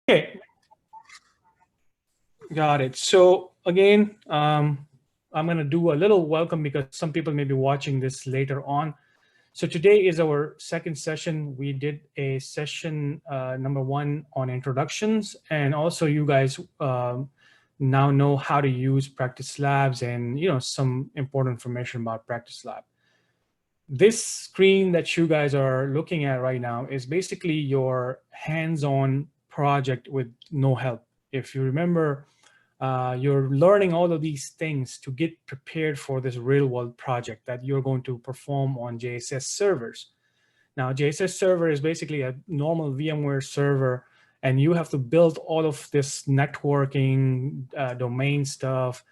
Okay, got it. So again, I'm going to do a little welcome because some people may be watching this later on. So today is our second session. We did a session number 1 on introductions, and also you guys now know how to use practice labs and some important information about practice lab. This screen that you guys are looking at right now is basically your hands-on project with no help. If you remember, you're learning all of these things to get prepared for this real-world project that you're going to perform on JSS servers. Now, JSS server is basically a normal VMware server, and you have to build all of this networking, domain stuff,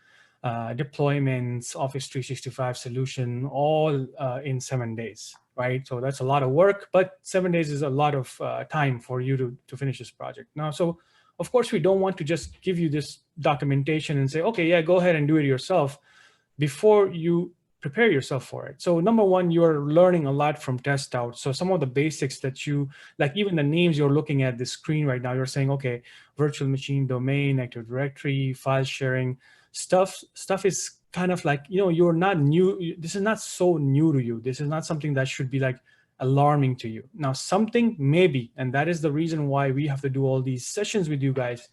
deployments, Office 365 solution, all in 7 days, right? So that's a lot of work, but 7 days is a lot of time for you to finish this project. Now, so of course, we don't want to just give you this documentation and say, okay, yeah, go ahead and do it yourself before you prepare yourself for it. So number one, you're learning a lot from test out. So some of the basics that you, like even the names you're looking at the screen right now, you're saying, okay, virtual machine, domain, Active Directory, file sharing, stuff is kind of like, you're not new. This is not so new to you. This is not something that should be like alarming to you. Now, something maybe, and that is the reason why we have to do all these sessions with you guys.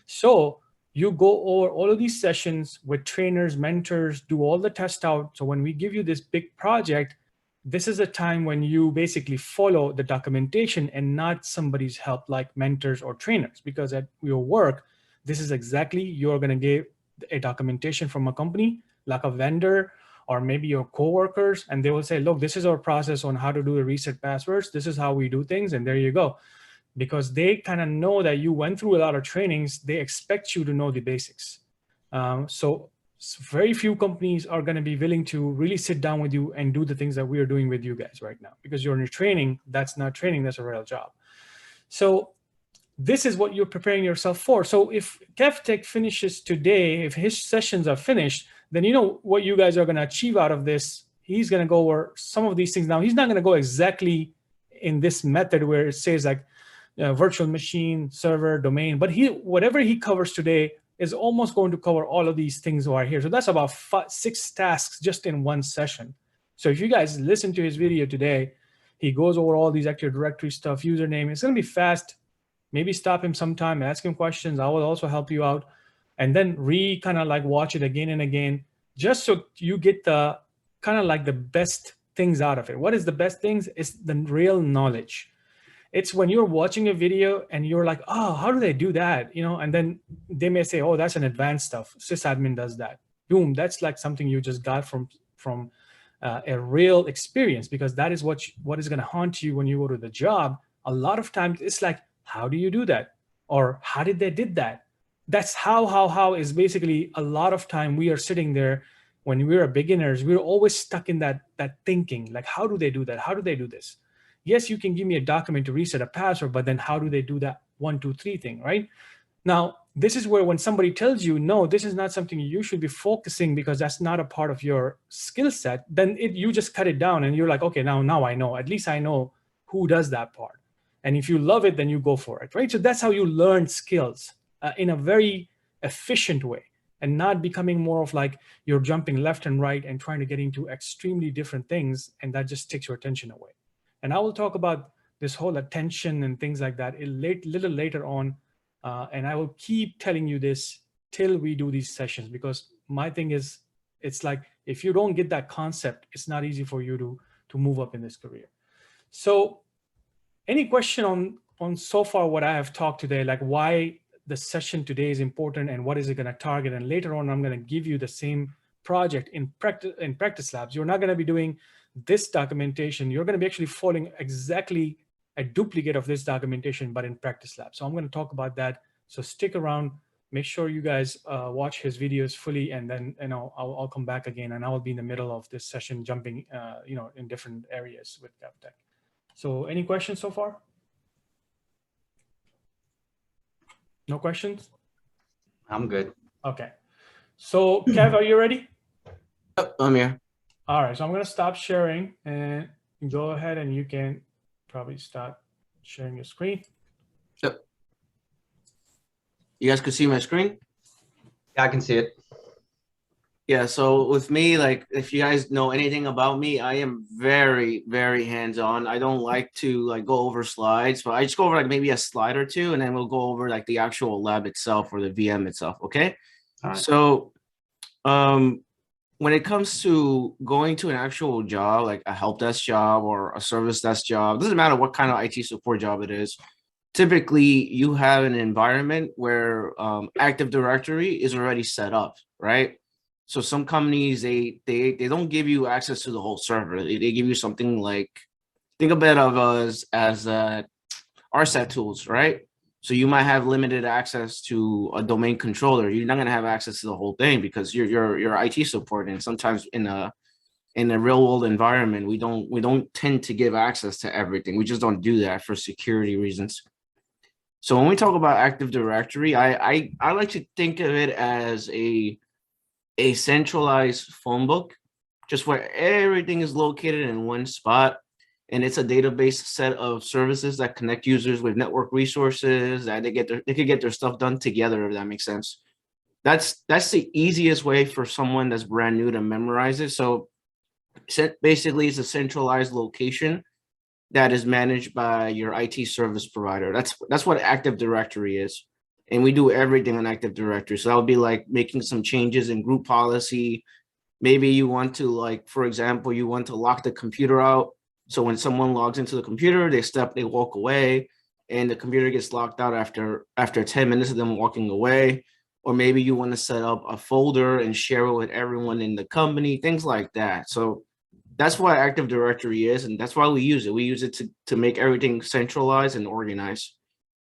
So you go over all of these sessions with trainers, mentors, do all the test out. So when we give you this big project, this is a time when you basically follow the documentation and not somebody's help like mentors or trainers, because at your work, this is exactly, you're going to get a documentation from a company, like a vendor, or maybe your coworkers, and they will say, look, this is our process on how to do the reset passwords. This is how we do things. And there you go. Because they kind of know that you went through a lot of trainings, they expect you to know the basics. So very few companies are going to be willing to really sit down with you and do the things that we are doing with you guys right now, because you're in training. That's not training, that's a real job. So this is what you're preparing yourself for. So if Kevtech finishes today, if his sessions are finished, then you know what you guys are going to achieve out of this. He's going to go over some of these things. Now, he's not going to go exactly in this method where it says like virtual machine, server, domain, but whatever he covers today is almost going to cover all of these things right here. So that's about 6 tasks just in one session. So if you guys listen to his video today, he goes over all these Active Directory stuff, username. It's going to be fast. Maybe stop him sometime, ask him questions. I will also help you out. And then kind of like watch it again and again, just so you get the kind of like the best things out of it. What is the best things? It's the real knowledge. It's when you're watching a video and you're like, oh, how do they do that? And then they may say, oh, that's an advanced stuff. Sysadmin does that. Boom, that's like something you just got from a real experience, because that is what is going to haunt you when you go to the job. A lot of times it's like, how do you do that? Or how did they did that? That's how is basically a lot of time we are sitting there when we're beginners, we're always stuck in that thinking, like, how do they do that? How do they do this? Yes, you can give me a document to reset a password, but then how do they do that 1, 2, 3 thing, right? Now, this is where when somebody tells you, no, this is not something you should be focusing because that's not a part of your skill set, then you just cut it down and you're like, okay, now I know. At least I know who does that part. And if you love it, then you go for it, right? So that's how you learn skills in a very efficient way, and not becoming more of like you're jumping left and right and trying to get into extremely different things, and that just takes your attention away. And I will talk about this whole attention and things like that a little later on. And I will keep telling you this till we do these sessions, because my thing is, it's like, if you don't get that concept, it's not easy for you to move up in this career. So any question on so far what I have talked today, like why the session today is important and what is it going to target? And later on, I'm going to give you the same project in practice labs. You're not going to be doing this documentation. You're going to be actually following exactly a duplicate of this documentation, but in practice lab. So I'm going to talk about that. So stick around. Make sure you guys watch his videos fully, and then I'll come back again, and I will be in the middle of this session, jumping in different areas with Kevtech. So any questions so far? No questions? I'm good. Okay. So Kev, are you ready? Yep, I'm here. All right. So I'm going to stop sharing and go ahead, and you can probably start sharing your screen. Yep. You guys could see my screen? Yeah, I can see it. Yeah, so with me, like if you guys know anything about me, I am very, very hands-on. I don't like to like go over slides, but I just go over like maybe a slide or two, and then we'll go over like the actual lab itself or the VM itself, okay? All right. So when it comes to going to an actual job, like a help desk job or a service desk job, doesn't matter what kind of IT support job it is. Typically, you have an environment where Active Directory is already set up, right? So some companies they don't give you access to the whole server. They give you something like, think of it of us as RSAT tools, right? So you might have limited access to a domain controller. You're not gonna have access to the whole thing because you're IT support, and sometimes in a real world environment, we don't tend to give access to everything. We just don't do that for security reasons. So when we talk about Active Directory, I like to think of it as a centralized phone book, just where everything is located in one spot. And it's a database set of services that connect users with network resources that they could get their stuff done together, if that makes sense. That's the easiest way for someone that's brand new to memorize it. So basically it's a centralized location that is managed by your IT service provider. That's what Active Directory is. And we do everything on Active Directory. So that would be like making some changes in group policy. Maybe you want to, like, for example, you want to lock the computer out. So when someone logs into the computer, they walk away, and the computer gets locked out after 10 minutes of them walking away. Or maybe you want to set up a folder and share it with everyone in the company, things like that. So that's what Active Directory is, and that's why we use it. We use it to make everything centralized and organized.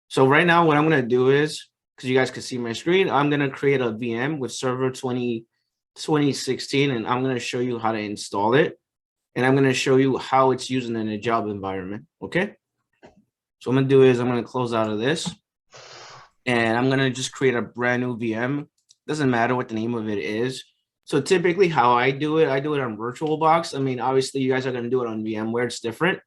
So right now, what I'm going to do is, because you guys can see my screen, I'm going to create a VM with server 2016, and I'm going to show you how to install it. And I'm going to show you how it's used in a job environment, okay? So what I'm going to do is I'm going to close out of this, and I'm going to just create a brand new VM. Doesn't matter what the name of it is. So typically how I do it on VirtualBox. I mean, obviously you guys are going to do it on VMware. It's different,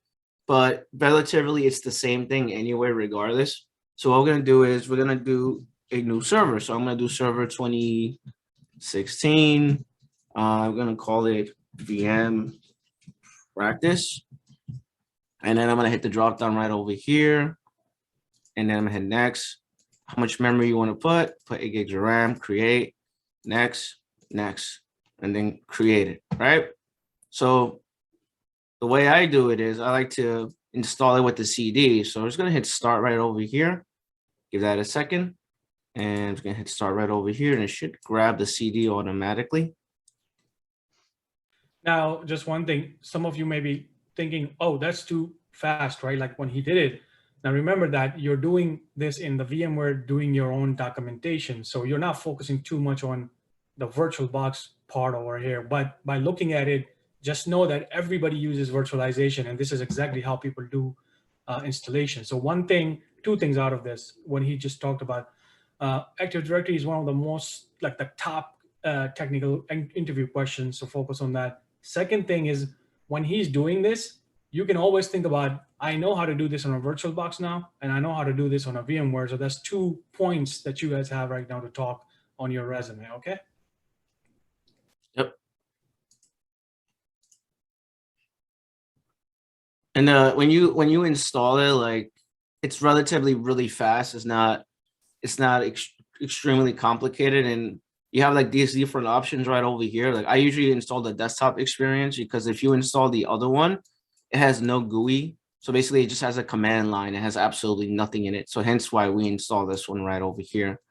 but relatively it's the same thing anyway, regardless. So what we're going to do is we're going to do a new server. So I'm going to do server 2016. I'm going to call it VM practice. And then I'm going to hit the drop down right over here. And then I'm going to hit next. How much memory you want to put 8 gigs of RAM, create, next, and then create it, right? So the way I do it is I like to install it with the CD. So I'm just going to hit start right over here. Give that a second. And I'm going to hit start right over here, and it should grab the CD automatically. Now, just one thing, some of you may be thinking, oh, that's too fast, right? Like when he did it. Now, remember that you're doing this in the VMware, doing your own documentation. So you're not focusing too much on the VirtualBox part over here. But by looking at it, just know that everybody uses virtualization, and this is exactly how people do installation. So two things out of this, when he just talked about Active Directory is one of the most, like the top technical interview questions. So focus on that. Second thing is when he's doing this, you can always think about, I know how to do this on a VirtualBox now, and I know how to do this on a VMware. So that's 2 points that you guys have right now to talk on your resume, okay? Yep. And when you install it, like, it's relatively really fast. It's not extremely complicated, and you have like these different options right over here. Like I usually install the desktop experience, because if you install the other one, it has no GUI. So basically it just has a command line. It has absolutely nothing in it. So hence why we install this one right over here.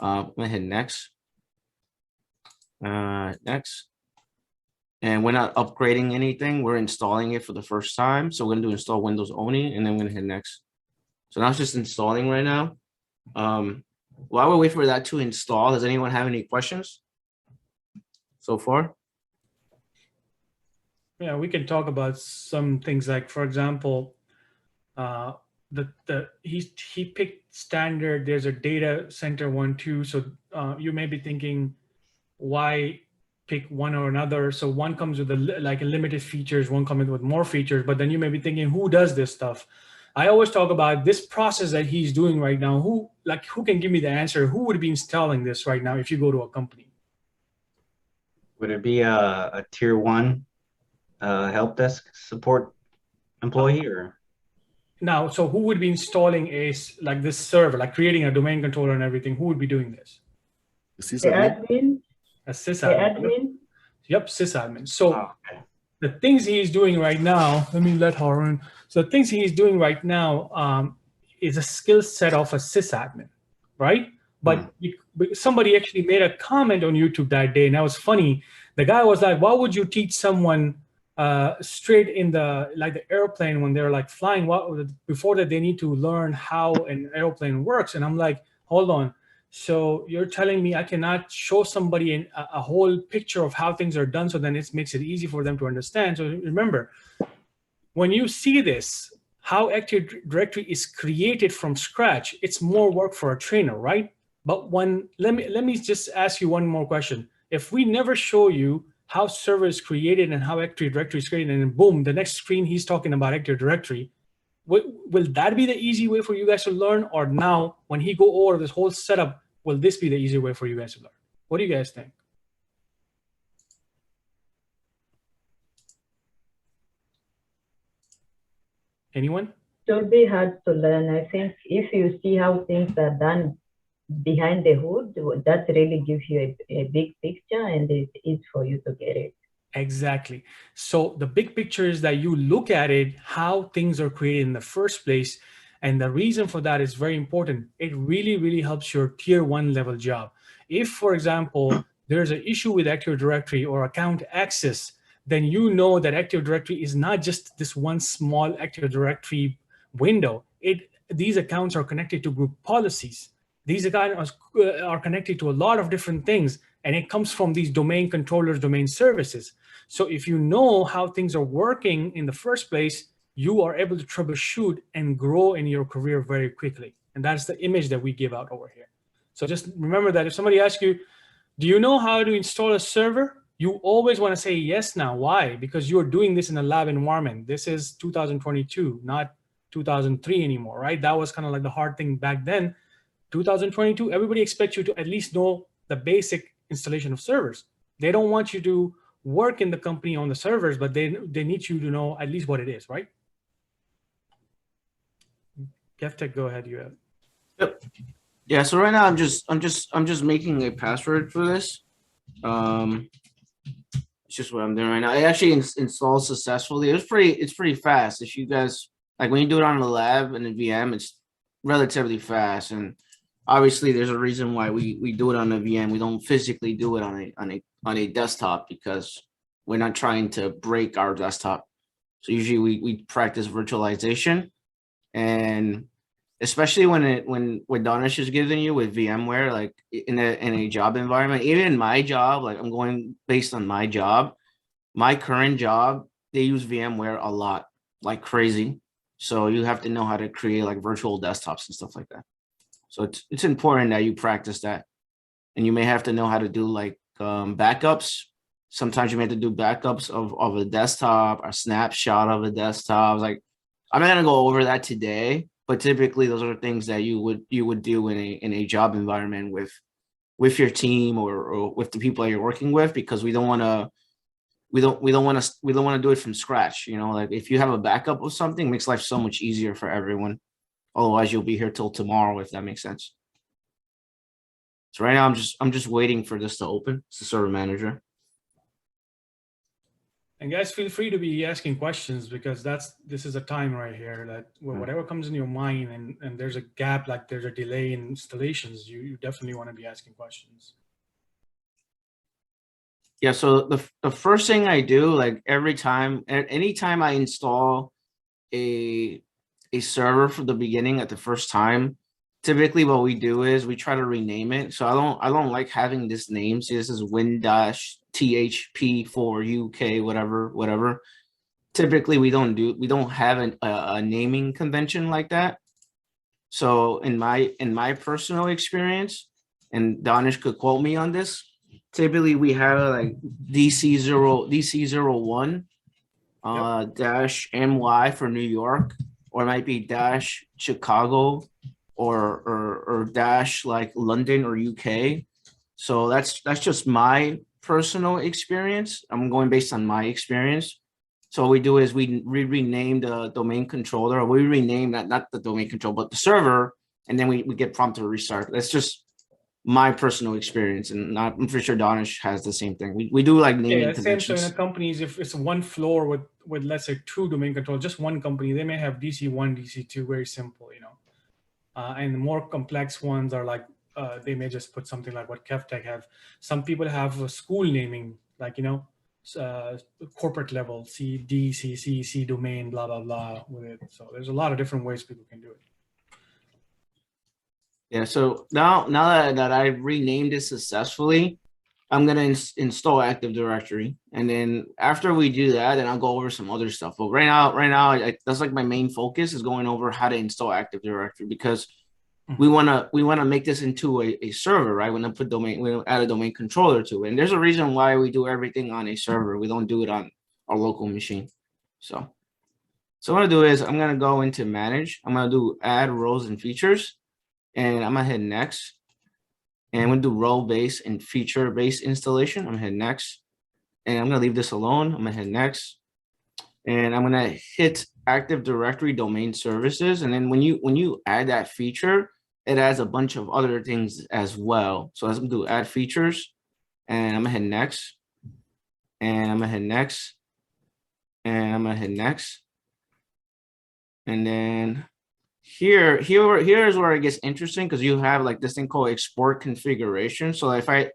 I'm gonna hit next. Next. And we're not upgrading anything. We're installing it for the first time. So we're gonna do install Windows only, and then we're gonna hit next. So now it's just installing right now. While we wait for that to install, does anyone have any questions so far? Yeah, we can talk about some things like, for example, he picked standard. There's a data center one too. So you may be thinking, why pick one or another? So one comes with like a limited features, one comes with more features. But then you may be thinking, who does this stuff? I always talk about this process that he's doing right now. Who can give me the answer? Who would be installing this right now if you go to a company? Would it be a tier one help desk support employee or? Now, so who would be installing this server, like creating a domain controller and everything? Who would be doing this? The The admin, A the sysadmin. admin. Yep, sysadmin. So Oh, okay. the things he's doing right now, let me let Harun. So the things he's doing right now is a skill set of a sysadmin, right? But somebody actually made a comment on YouTube that day, and that was funny. The guy was like, "Why would you teach someone straight in the airplane when they're like flying? Before that, they need to learn how an airplane works." And I'm like, "Hold on. So you're telling me I cannot show somebody a whole picture of how things are done, so then it makes it easy for them to understand." So remember, when you see this, how Active Directory is created from scratch, it's more work for a trainer, right? But let me just ask you one more question. If we never show you how server is created and how Active Directory is created, and then boom, the next screen he's talking about Active Directory, will that be the easy way for you guys to learn? Or now, when he go over this whole setup, will this be the easier way for you guys to learn? What do you guys think? Anyone? Should be hard to learn. I think if you see how things are done behind the hood, that really gives you a big picture, and it's easy for you to get it. Exactly. So the big picture is that you look at it, how things are created in the first place. And the reason for that is very important. It really, really helps your tier 1 level job. If, for example, there's an issue with Active Directory or account access, then you know that Active Directory is not just this one small Active Directory window. These accounts are connected to group policies. These accounts are connected to a lot of different things, and it comes from these domain controllers, domain services. So if you know how things are working in the first place, you are able to troubleshoot and grow in your career very quickly. And that's the image that we give out over here. So just remember that if somebody asks you, do you know how to install a server? You always want to say yes now. Why? Because you're doing this in a lab environment. This is 2022, not 2003 anymore, right? That was kind of like the hard thing back then. 2022, everybody expects you to at least know the basic installation of servers. They don't want you to work in the company on the servers, but they need you to know at least what it is, right? Kevtech, go ahead. You have. Yep. Yeah. So right now I'm just making a password for this. It's just what I'm doing right now. It actually installed successfully. It's pretty fast. If you guys like when you do it on the lab and the VM, it's relatively fast. And obviously there's a reason why we do it on the VM. We don't physically do it on a desktop because we're not trying to break our desktop. So usually we practice virtualization, and especially when Danish is giving you with VMware, like in a job environment, even in my job, like I'm going based on my job, my current job, they use VMware a lot, like crazy. So you have to know how to create like virtual desktops and stuff like that. So it's important that you practice that, and you may have to know how to do like backups. Sometimes you may have to do backups of a desktop, a snapshot of a desktop. Like I'm not gonna go over that today, but typically those are things that you would do in a job environment with your team or with the people that you're working with, because we don't want to do it from scratch. You know, like if you have a backup of something, it makes life so much easier for everyone. Otherwise, you'll be here till tomorrow, if that makes sense. So right now, I'm just waiting for this to open. It's the server manager. And guys, feel free to be asking questions, because this is a time right here that whatever comes in your mind and there's a gap, like there's a delay in installations, you definitely want to be asking questions. Yeah, so the first thing I do, like anytime I install a server for the beginning at the first time, typically what we do is we try to rename it. So I don't like having this name. See, this is Win-THP for UK, whatever. Typically we don't have a naming convention like that. So in my personal experience, and Danish could quote me on this, typically we have like DC01 -MY for New York, or it might be dash Chicago or dash like London or UK. So that's just my personal experience. I'm going based on my experience. So what we do is we rename the domain controller, or we rename that, not the domain controller, but the server, and then we get prompted to restart. That's just my personal experience, and not, I'm pretty sure Danish has the same thing. We do like naming Yeah, same. So conventions. in a companies, if it's one floor with let's say 2 domain controllers, just one company, they may have DC1, DC2, very simple, you know. And the more complex ones are like, they may just put something like what Kevtech have. Some people have a school naming, like, you know, corporate level, CD, CC, C domain, blah, blah, blah with it. So there's a lot of different ways people can do it. Yeah, so now that I renamed it successfully, I'm gonna install Active Directory, and then after we do that, then I'll go over some other stuff. But right now, that's like my main focus is going over how to install Active Directory, because we wanna make this into a server, right? We wanna add a domain controller to it, and there's a reason why we do everything on a server. We don't do it on our local machine. So what I'm gonna do is I'm gonna go into manage. I'm gonna do add roles and features, and I'm gonna hit next. And I'm gonna do role-based and feature-based installation. I'm gonna hit next. And I'm gonna leave this alone. I'm gonna hit next. And I'm gonna hit Active Directory domain services. And then when you add that feature, it adds a bunch of other things as well. So let's do add features. And I'm gonna hit next. And I'm gonna hit next. And I'm gonna hit next. And then here's where it gets interesting, because you have like this thing called export configuration. So if I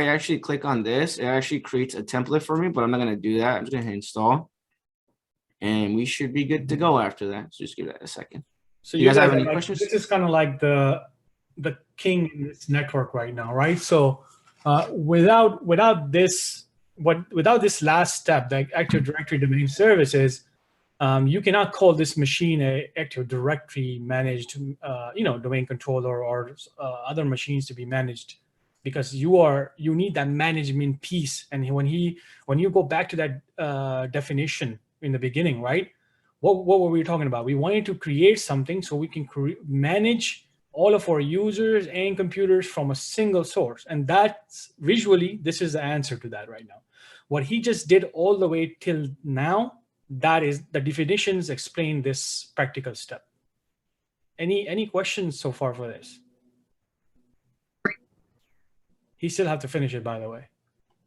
actually click on this, it actually creates a template for me, but I'm not going to do that. I'm just going to hit install, and we should be good to go after that. So just give that a second. So you guys have any questions? This is kind of like the king in this network right now, right? So without this last step, like Active Directory domain services, you cannot call this machine a Active Directory managed, domain controller or other machines to be managed, because you need that management piece. And when you go back to that definition in the beginning, right? What were we talking about? We wanted to create something so we can manage all of our users and computers from a single source. And that's visually, this is the answer to that right now. What he just did all the way till now, that is the definitions explain this practical step. Any questions so far for this? He still have to finish it, by the way.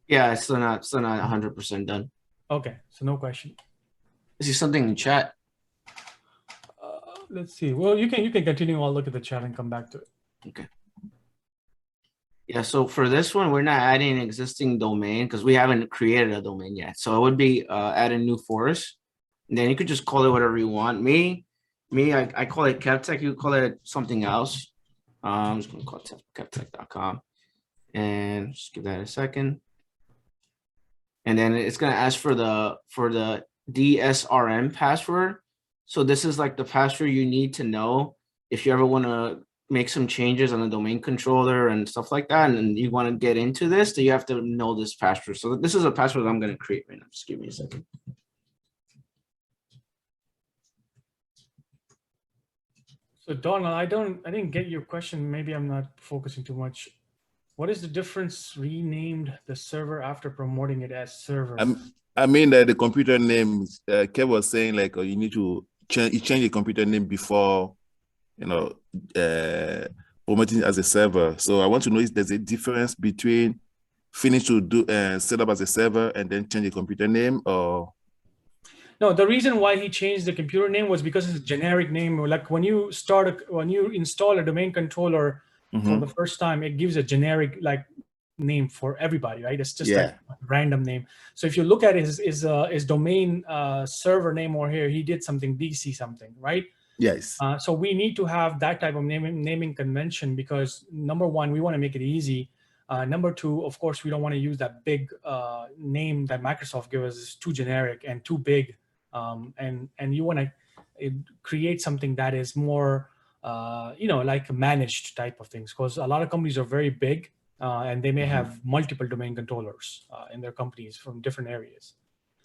Yeah, it's still not 100% done. Okay, so no question. I see something in chat. Let's see. Well, you can continue. I'll look at the chat and come back to it. Okay. Yeah, so for this one, we're not adding an existing domain because we haven't created a domain yet. So it would be add a new forest. And then you could just call it whatever you want. I call it Kevtech. You call it something else. I'm just going to call it kevtech.com. And just give that a second. And then it's going to ask for the DSRM password. So this is like the password you need to know if you ever want to make some changes on the domain controller and stuff like that, and you want to get into this, then you have to know this password. So this is a password I'm going to create right now. Just give me a second. So Donald, I didn't get your question. Maybe I'm not focusing too much. What is the difference renamed the server after promoting it as server? I mean that the computer name, Kev was saying like, you need to change the computer name before, promoting it as a server. So I want to know if there's a difference between finish to do set up as a server and then change the computer name, or? No, the reason why he changed the computer name was because it's a generic name. Like when you install a domain controller for the first time, it gives a generic name for everybody, right? It's just like a random name. So if you look at his domain server name over here, he did something DC something, right? Yes. So we need to have that type of naming convention because number one, we want to make it easy. Number two, of course, we don't want to use that big name that Microsoft gives us. It's too generic and too big. And you want to create something that is more, like managed type of things, because a lot of companies are very big and they may have multiple domain controllers in their companies from different areas.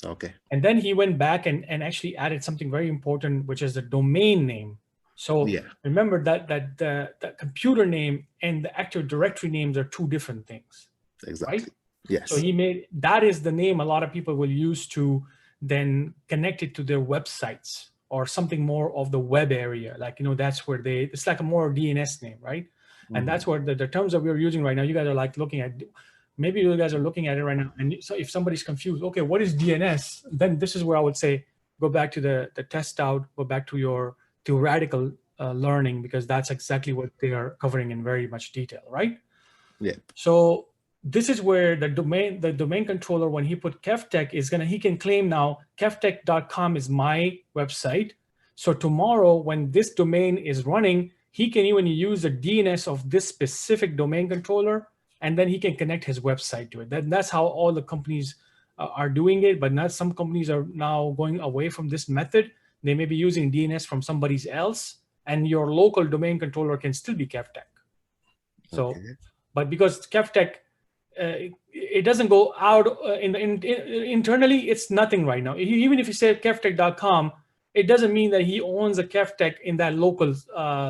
Okay. And then he went back and actually added something very important, which is the domain name. So Yeah. remember that the computer name and the Active Directory names are two different things. Exactly. Right? Yes. So he made, that is the name a lot of people will use to then connect it to their websites or something more of the web area. Like, that's where it's like a more DNS name, right? And that's where the terms that we're using right now, you guys are like looking at, maybe you guys are looking at it right now. And so if somebody's confused, okay, what is DNS? Then this is where I would say, go back to the test out, go back to your theoretical learning, because that's exactly what they are covering in very much detail, right? Yeah. So this is where the domain controller, when he put Kevtech, he can claim now kevtech.com is my website. So tomorrow when this domain is running, he can even use the DNS of this specific domain controller, and then he can connect his website to it. That's how all the companies are doing it, but not some companies are now going away from this method. They may be using DNS from somebody else, and your local domain controller can still be Kevtech. So, Okay. but because Kevtech, it doesn't go out internally, it's nothing right now. Even if you say kevtech.com, it doesn't mean that he owns a Kevtech in that local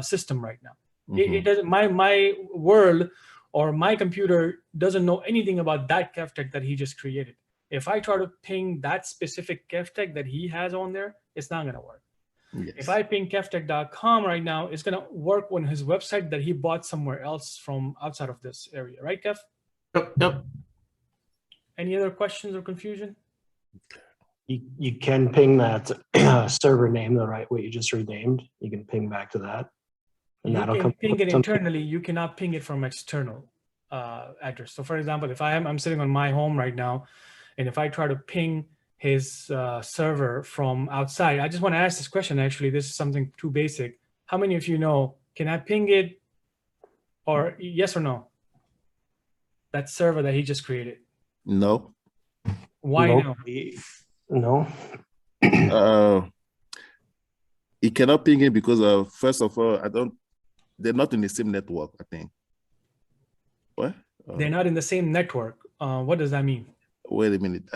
system right now. It doesn't. My world or my computer doesn't know anything about that Kevtech that he just created. If I try to ping that specific Kevtech that he has on there, it's not going to work. Yes. If I ping kevtech.com right now, it's going to work on his website that he bought somewhere else from outside of this area, right, Kev? Yep. Any other questions or confusion? You can ping that server name the right way you just renamed. You can ping back to that, and You that'll can come. ping it something- internally. You cannot ping it from external address. So, for example, if I'm sitting on my home right now, and if I try to ping his server from outside, I just want to ask this question. Actually, this is something too basic. How many of you know? Can I ping it, or yes or no? That server that he just created. No. Why no? locally- No. It cannot ping it because first of all, they're not in the same network, I think. What? They're not in the same network. What does that mean? Wait a minute.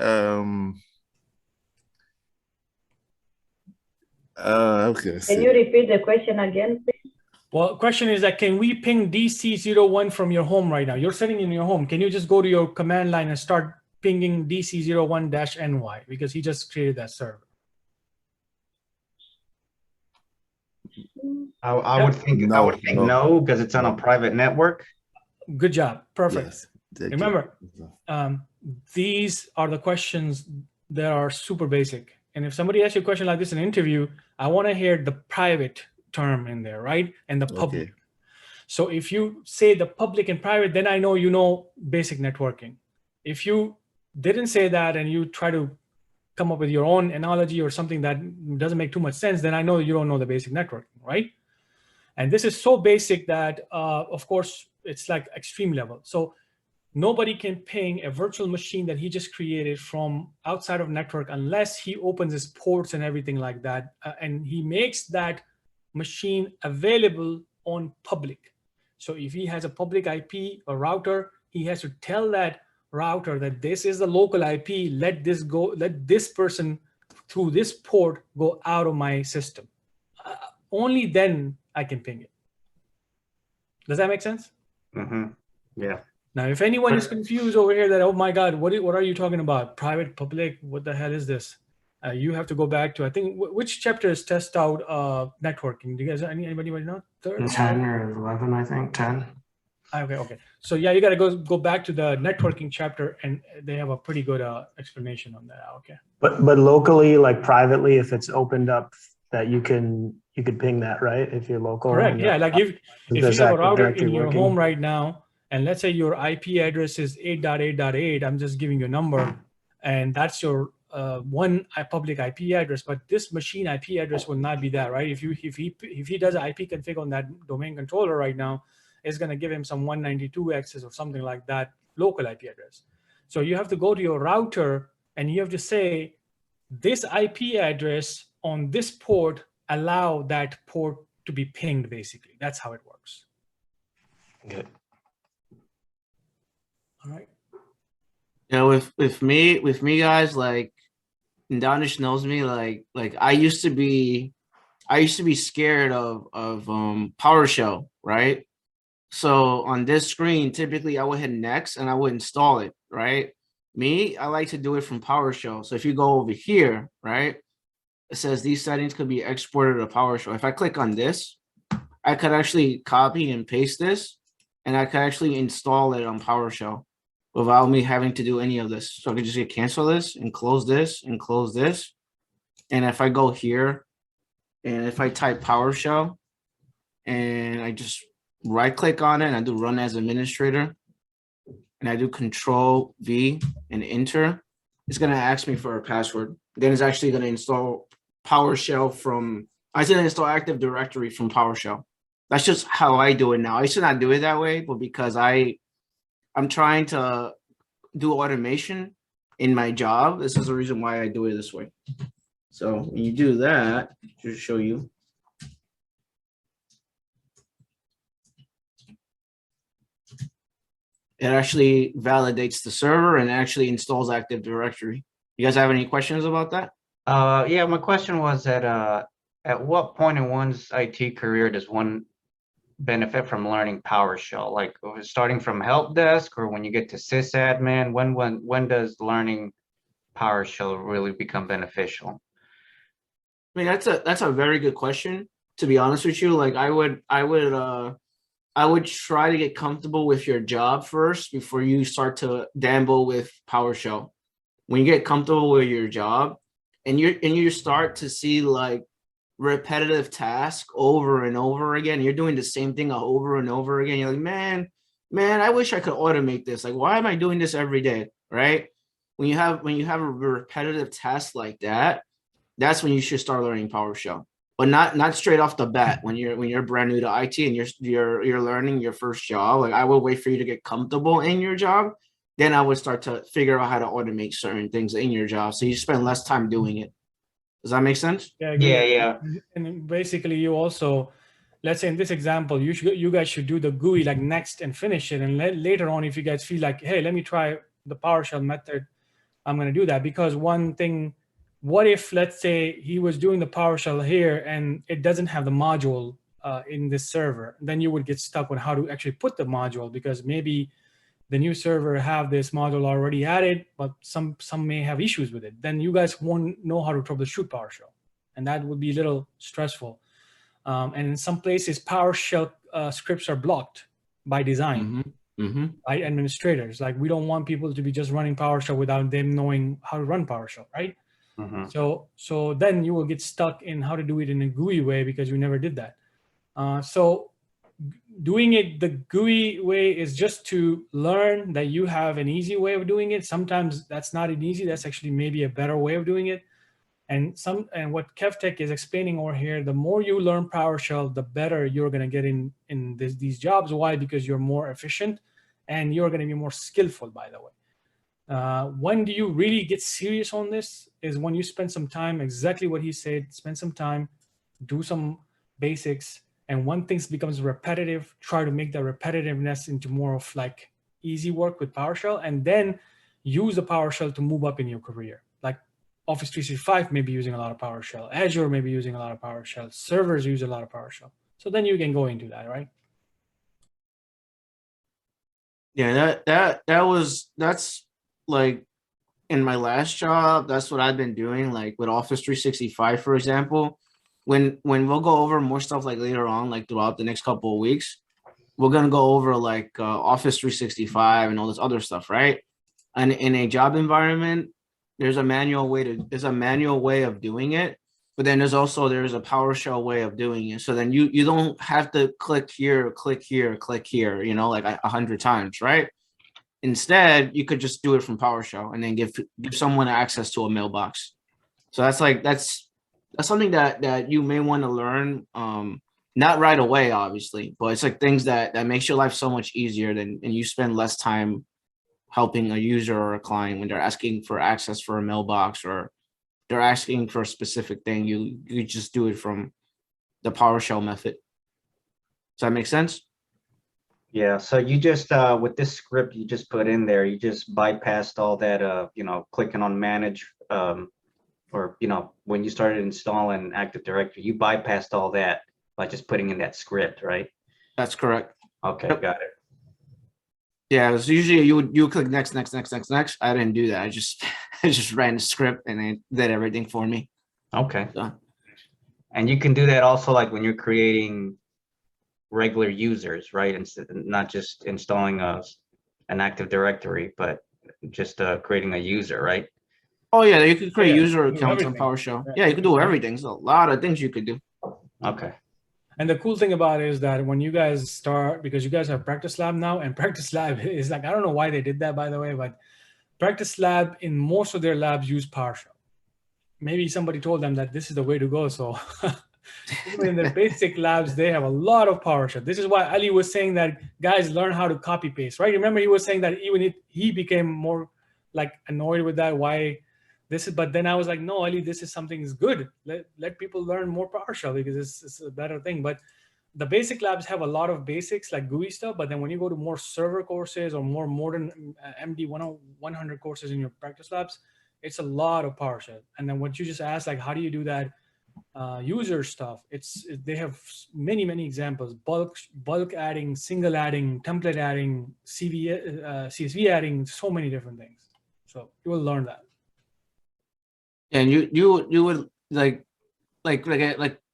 Okay. Can you repeat the question again, please? Well, question is that can we ping DC01 from your home right now? You're sitting in your home. Can you just go to your command line and start pinging DC01-NY, because he just created that server? I would think No, no, because it's on a no. private network. Good job. Perfect. Yes. Thank you. Remember, these are the questions that are super basic. And if somebody asks you a question like this in an interview, I want to hear the private term in there, right? And the public. Okay. So if you say the public and private, then I know you know basic networking. If you didn't say that and you try to come up with your own analogy or something that doesn't make too much sense, then I know you don't know the basic networking, right? And this is so basic that, of course, it's like extreme level. So nobody can ping a virtual machine that he just created from outside of network unless he opens his ports and everything like that. And he makes that machine available on public. So if he has a public IP or router, he has to tell that router that this is the local IP, let this go, let this person through this port go out of my system. Only then I can ping it. Does that make sense? Mm-hmm. Yeah. Now, if anyone is confused over here that, oh my God, what are you talking about? Private, public, what the hell is this? You have to go back to, I think, which chapter is test out networking? Do you guys, anybody know? 10 or 11, I think, 10. Okay. So yeah, you got to go back to the networking chapter, and they have a pretty good explanation on that. Okay. But locally, like privately, if it's opened up, that you could ping that, right? If you're local. Correct. Yeah. Like if you have a router in your working? home right now, and let's say your IP address is 8.8.8, I'm just giving you a number, and that's your one public IP address, but this machine IP address will not be that, right? If he does an IP config on that domain controller right now, it's going to give him some 192 access or something like that local IP address. So you have to go to your router and you have to say this IP address on this port, allow that port to be pinged, basically. That's how it works. Okay. All right. You know, with me guys, like and Danish knows me, like I used to be scared of PowerShell, right? So on this screen, typically I would hit next and I would install it, right? Me, I like to do it from PowerShell. So if you go over here, right, it says these settings could be exported to PowerShell. If I click on this, I could actually copy and paste this, and I could actually install it on PowerShell without me having to do any of this. So I could just hit cancel this and close this and close this. And if I go here and if I type PowerShell and I just right click on it and I do run as administrator and I do Control V and enter, it's going to ask me for a password. Then it's actually going to install PowerShell from, I said install Active Directory from PowerShell. That's just how I do it now. I should not do it that way, but because I'm trying to do automation in my job, this is the reason why I do it this way. So when you do that, just show you. It actually validates the server and actually installs Active Directory. You guys have any questions about that? Yeah, my question was at what point in one's IT career does one benefit from learning PowerShell? Like starting from Helpdesk, or when you get to sysadmin, when does learning PowerShell really become beneficial? I mean, that's a very good question, to be honest with you. Like I would try to get comfortable with your job first before you start to dabble with PowerShell. When you get comfortable with your job and you start to see like repetitive tasks over and over again, you're doing the same thing over and over again. You're like, man, I wish I could automate this. Like, why am I doing this every day? Right? When you have a repetitive task like that, that's when you should start learning PowerShell. But not straight off the bat when you're brand new to IT and you're learning your first job. Like I would wait for you to get comfortable in your job, then I would start to figure out how to automate certain things in your job, so you spend less time doing it. Does that make sense? Yeah, Yeah. And basically, you also, let's say in this example, you guys should do the GUI like next and finish it, and later on, if you guys feel like, hey, let me try the PowerShell method, I'm going to do that. Because one thing, what if, let's say, he was doing the PowerShell here and it doesn't have the module in this server? Then you would get stuck on how to actually put the module, because maybe the new server have this module already added, but some may have issues with it. Then you guys won't know how to troubleshoot PowerShell, and that would be a little stressful. And in some places, PowerShell scripts are blocked by design. By administrators. Like we don't want people to be just running PowerShell without them knowing how to run PowerShell, right? So then you will get stuck in how to do it in a GUI way because you never did that. So doing it the GUI way is just to learn that you have an easy way of doing it. Sometimes that's not an easy, that's actually maybe a better way of doing it. And what Kevtech is explaining over here, the more you learn PowerShell, the better you're going to get in these jobs. Why? Because you're more efficient and you're going to be more skillful, by the way. When do you really get serious on this is when you spend some time, exactly what he said, spend some time, do some basics. And when things becomes repetitive, try to make the repetitiveness into more of like easy work with PowerShell, and then use the PowerShell to move up in your career. Like Office 365 may be using a lot of PowerShell. Azure may be using a lot of PowerShell. Servers use a lot of PowerShell. So then you can go into that, right? Yeah, that's like in my last job, that's what I've been doing, like with Office 365, for example. When we'll go over more stuff like later on, like throughout the next couple of weeks, we're gonna go over like Office 365 and all this other stuff, right? And in a job environment, there's a manual way of doing it, but then there's a PowerShell way of doing it. So then you don't have to click here, you know, like 100 times, right? Instead, you could just do it from PowerShell and then give someone access to a mailbox. So that's something that you may want to learn, not right away, obviously, but it's like things that makes your life so much easier and you spend less time helping a user or a client when they're asking for access for a mailbox or they're asking for a specific thing. You just do it from the PowerShell method. Does that make sense? Yeah, so you just with this script you just put in there, you just bypassed all that you know, clicking on manage or, when you started installing Active Directory, you bypassed all that by just putting in that script, right? That's correct. Okay, Yep. got it. Yeah, so usually you would click next. I didn't do that. I just I just ran the script and it did everything for me. Okay. So, And you can do that also like when you're creating regular users, right? Instead, not just installing an Active Directory, but just creating a user, right? oh yeah, you could create Yeah, user you can do accounts on everything. PowerShell. Yeah, Yeah, you you could can do do everything. There's a lot of things you could do. Okay. And the cool thing about it is that when you guys start, because you guys have Practice Lab now, and Practice Lab is like, I don't know why they did that, by the way, but Practice Lab in most of their labs use PowerShell. Maybe somebody told them that this is the way to go. So even in their basic labs, they have a lot of PowerShell. This is why Ali was saying that guys learn how to copy paste, right? Remember, he was saying that even if he became more like annoyed with that, why this is, but then I was like, no, Ali, this is something is good. Let people learn more PowerShell because it's a better thing. But the basic labs have a lot of basics like GUI stuff, but then when you go to more server courses or more modern MD 100 courses in your practice labs, it's a lot of PowerShell. And then what you just asked, like, how do you do that user stuff? They have many examples: bulk adding, single adding, template adding, CSV adding, so many different things. So you will learn that. And you would like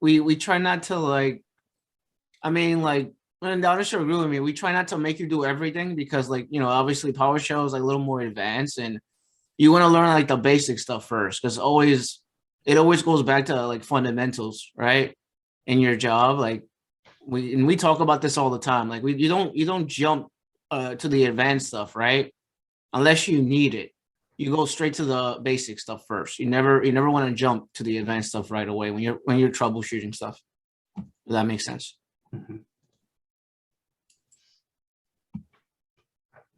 we try not to like, I mean, like, and Donna should agree with me. We try not to make you do everything because, like, obviously PowerShell is like a little more advanced, and you want to learn like the basic stuff first, because it always goes back to like fundamentals, right? In your job, like we talk about this all the time. Like you don't jump to the advanced stuff, right? Unless you need it. You go straight to the basic stuff first. You never want to jump to the advanced stuff right away when you're troubleshooting stuff. Does that make sense? Mhm.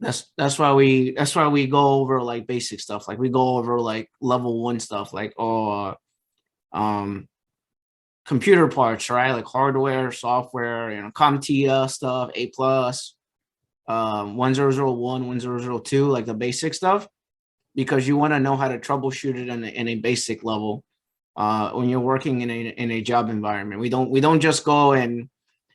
That's why we go over like basic stuff. Like we go over like level 1 stuff, like computer parts, right? Like hardware, software, CompTIA stuff, A+, 1001, 1002, like the basic stuff, because you want to know how to troubleshoot it in a basic level when you're working in a job environment. We don't just go and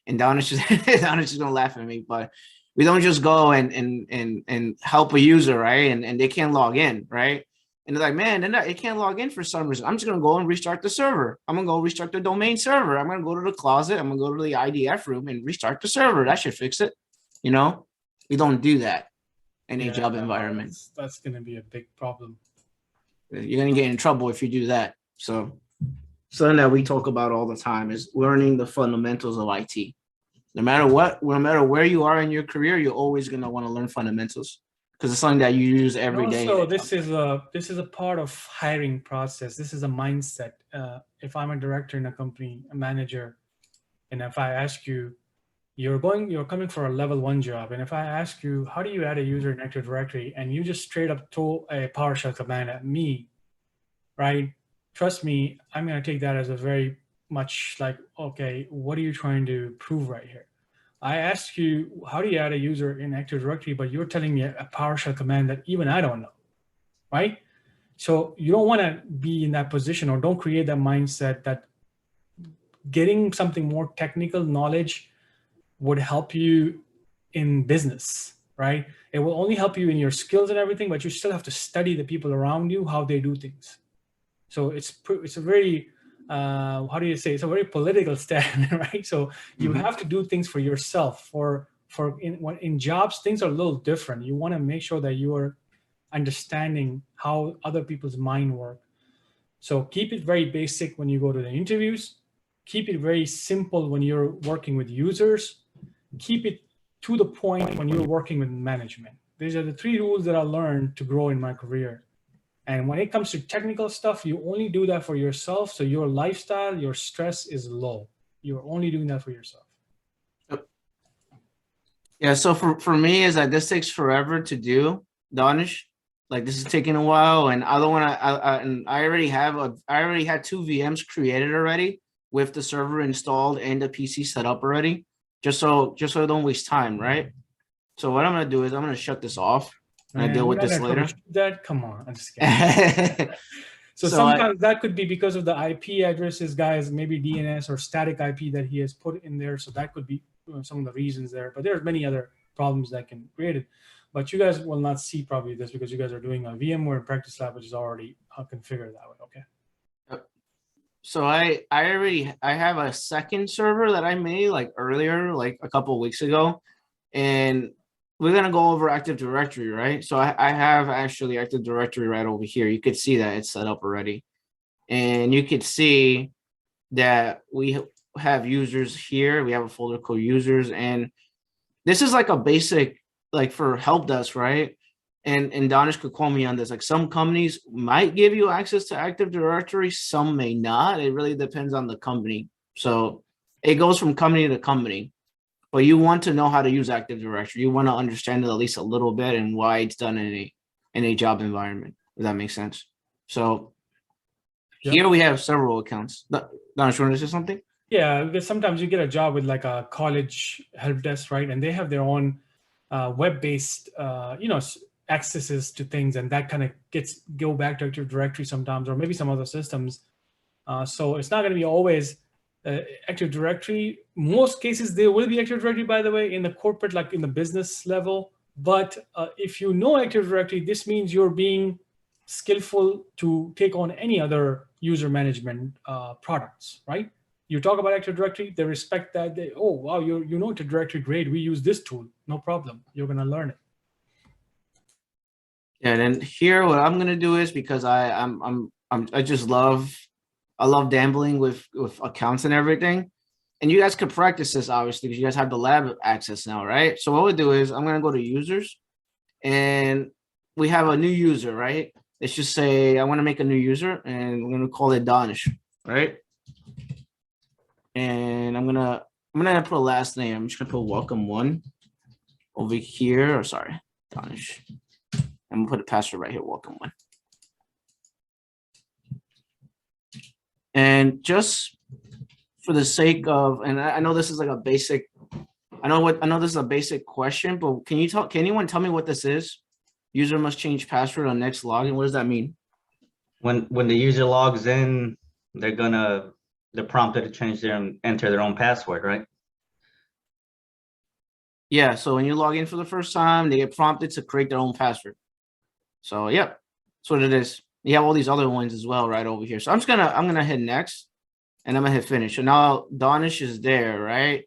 Donish is gonna laugh at me, but we don't just go and help a user, right? And they can't log in, right? And they're like, man, it can't log in for some reason. I'm just gonna go and restart the server. I'm gonna go restart the domain server. I'm gonna go to the closet. I'm gonna go to the IDF room and restart the server. That should fix it. We don't do that in a job environment. That's gonna be a big problem. You're gonna get in trouble if you do that. So something that we talk about all the time is learning the fundamentals of IT. No matter where you are in your career, you're always gonna want to learn fundamentals, because it's something that you use every day. So this is a part of hiring process. This is a mindset. If I'm a director in a company, a manager, and if I ask you, you're coming for a level 1 job, and if I ask you, how do you add a user in Active Directory, and you just straight up throw a PowerShell command at me, right? Trust me, I'm gonna take that as a very much like, okay, what are you trying to prove right here? I asked you, how do you add a user in Active Directory, but you're telling me a PowerShell command that even I don't know, right? So you don't want to be in that position, or don't create that mindset that getting something more technical knowledge would help you in business, right? It will only help you in your skills and everything, but you still have to study the people around you, how they do things. So it's a very, how do you say? It's a very political stand, right? So you have to do things for yourself. In jobs, things are a little different. You want to make sure that you are understanding how other people's mind work. So keep it very basic when you go to the interviews. Keep it very simple when you're working with users. Keep it to the point when you're working with management. These are the 3 rules that I learned to grow in my career. And when it comes to technical stuff, you only do that for yourself. So your lifestyle, your stress is low. You're only doing that for yourself. Yeah. So for me, is that this takes forever to do, Donish. Like this is taking a while, and I don't want to. I already had 2 VMs created already with the server installed and the PC set up already, just so I don't waste time, right? So what I'm gonna do is I'm gonna shut this off. I deal with this later. That, come on, I'm just kidding. So So I- sometimes that could be because of the IP addresses, guys, maybe DNS or static IP that he has put in there. So that could be some of the reasons there. But there's many other problems that can create it. But you guys will not see probably this because you guys are doing a VMware practice lab, which is already configured that way. Okay. So I have a second server that I made like earlier, like a couple of weeks ago, and we're gonna go over Active Directory, right? So I have actually Active Directory right over here. You could see that it's set up already, and you could see that we have users here. We have a folder called users, and this is like a basic, like for Helpdesk, right? And Danish could call me on this. Like some companies might give you access to Active Directory, some may not. It really depends on the company. So it goes from company to company. But you want to know how to use Active Directory. You want to understand it at least a little bit and why it's done in a job environment. If that makes sense. So here we have several accounts. Danish, you want to say something? Yeah, because sometimes you get a job with like a college help desk, right? And they have their own web-based, accesses to things, and that kind of go back to Active Directory sometimes, or maybe some other systems. So it's not going to be always Active Directory. Most cases there will be Active Directory, by the way, in the corporate, like in the business level. But if you know Active Directory, this means you're being skillful to take on any other user management products, right? You talk about Active Directory, they respect that. Oh, wow, you know Active Directory, great. We use this tool, no problem. You're going to learn it. Yeah, and then here, what I'm gonna do is because I love gambling with accounts and everything, and you guys could practice this obviously because you guys have the lab access now, right? So what we'll do is I'm gonna go to users, and we have a new user, right? Let's just say I want to make a new user, and we're gonna call it Danish, right? And I'm gonna put a last name. I'm just gonna put welcome one over here, or sorry, Danish. I'm gonna put a password right here, welcome one. And just for the sake of, and I know this is like a basic, I know this is a basic question, but can anyone tell me what this is? User must change password on next login. What does that mean? When the user logs in, they're prompted to change enter their own password, right? Yeah, so when you log in for the first time, they get prompted to create their own password. So yeah, that's what it is. You have all these other ones as well right over here. So I'm gonna hit next, and I'm gonna hit finish. So now Danish is there, right?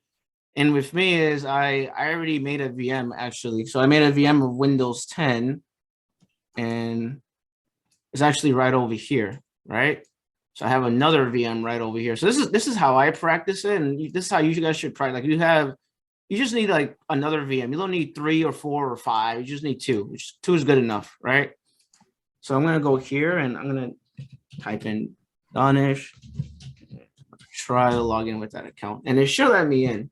And with me is I already made a VM actually. So I made a VM of Windows 10, and it's actually right over here, right? So I have another VM right over here. So this is how I practice it, and this is how you guys should practice. Like you just need like another VM. You don't need 3 or 4 or 5. You just need 2, which 2 is good enough, right? So I'm gonna go here and I'm gonna type in Danish, try to log in with that account, and it should let me in.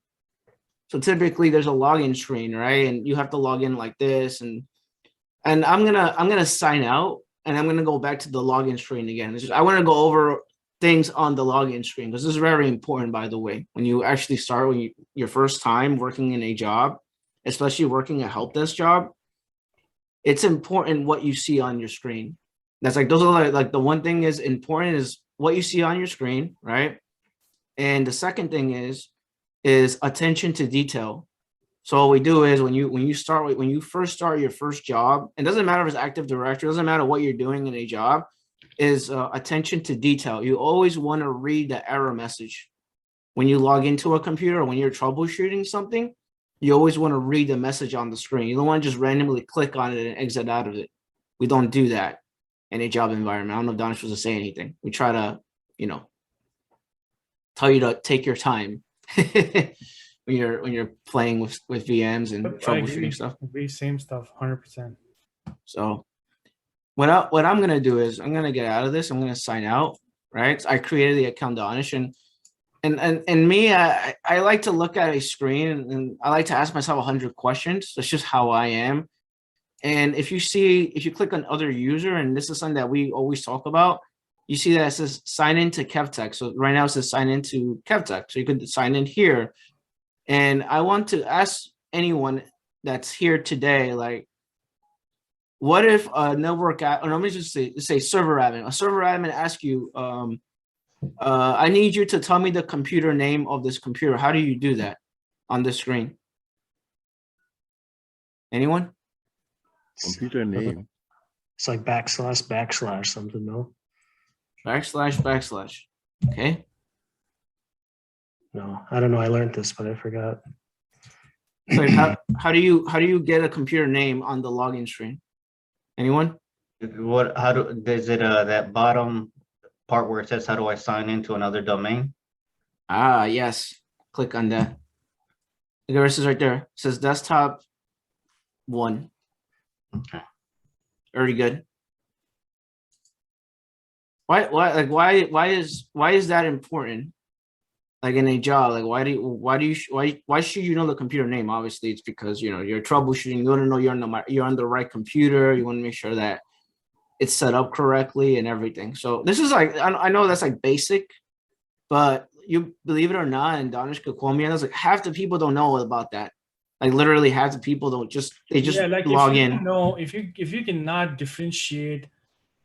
So typically there's a login screen, right? And you have to log in like this, and I'm gonna sign out, and I'm gonna go back to the login screen again. I want to go over things on the login screen because this is very important, by the way. When you actually start, your first time working in a job, especially working a help desk job, it's important what you see on your screen. That's like, those are like the one thing is important is what you see on your screen, right? And the second thing is attention to detail. So what we do is when you first start your first job, it doesn't matter if it's Active Directory, it doesn't matter what you're doing in a job, is attention to detail. You always want to read the error message. When you log into a computer or when you're troubleshooting something, you always want to read the message on the screen. You don't want to just randomly click on it and exit out of it. We don't do that in a job environment. I don't know if Danish was to say anything. We try to, tell you to take your time when you're playing with VMs and troubleshooting stuff. Same stuff, 100%. So what I'm gonna do is I'm gonna get out of this. I'm gonna sign out, right? So I created the account Danish, and me, I like to look at a screen and I like to ask myself 100 questions. That's just how I am. And if you click on other user, and this is something that we always talk about, you see that it says sign in to Kevtech. So right now it says sign in to Kevtech. So you could sign in here. And I want to ask anyone that's here today, like, what if a network or let me just say server admin. A server admin asks you, I need you to tell me the computer name of this computer. How do you do that on the screen? Anyone? Computer name. It's like / something, no? // Okay. No, I don't know. I learned this, but I forgot. So how do you get a computer name on the login screen? Anyone? Is it that bottom part where it says, how do I sign into another domain? Ah, yes. Click on that. The rest is right there. It says desktop 1. Okay. Already good. Why is that important? Like in a job, like why should you know the computer name? Obviously, it's because you're troubleshooting. You want to know you're on the right computer. You want to make sure that it's set up correctly and everything. So this is like I know that's like basic, but you believe it or not, and Danish could call me, and I was like half the people don't know about that. Like literally half the people don't just like log in. If you cannot differentiate,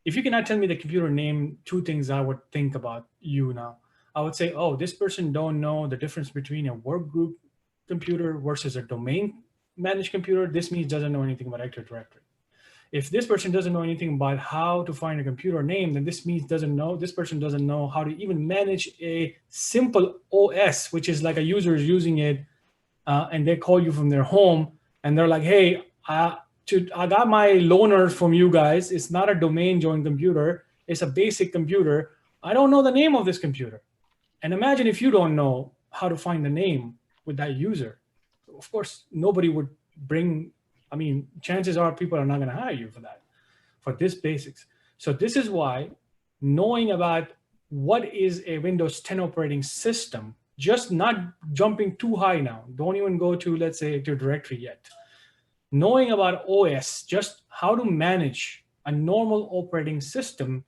if you cannot tell me the computer name, two things I would think about you now. I would say, oh, this person don't know the difference between a work group computer versus a domain managed computer. This means doesn't know anything about Active Directory. If this person doesn't know anything about how to find a computer name, then this means this person doesn't know how to even manage a simple OS, which is like a user is using it and they call you from their home and they're like, hey, I got my loaner from you guys. It's not a domain joined computer. It's a basic computer. I don't know the name of this computer. And imagine if you don't know how to find the name with that user. Of course, nobody would bring, chances are people are not going to hire you for that, for this basics. So this is why knowing about what is a Windows 10 operating system, just not jumping too high now. Don't even go to, let's say, Active Directory yet. Knowing about OS, just how to manage a normal operating system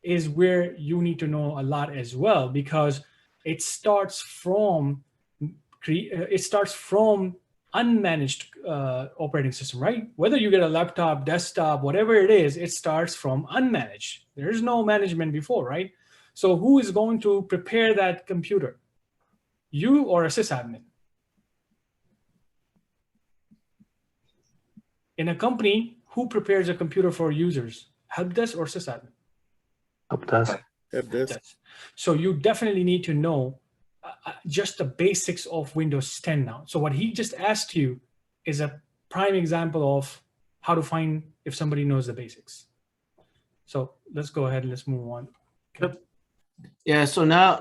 is where you need to know a lot as well, because it starts from unmanaged operating system, right? Whether you get a laptop, desktop, whatever it is, it starts from unmanaged. There's no management before, right? So who is going to prepare that computer? You or a sysadmin? In a company, who prepares a computer for users? Helpdesk or sysadmin? Helpdesk. Helpdesk. So you definitely need to know just the basics of Windows 10 now. So what he just asked you is a prime example of how to find if somebody knows the basics. So let's go ahead and let's move on. Okay. Yeah. So now,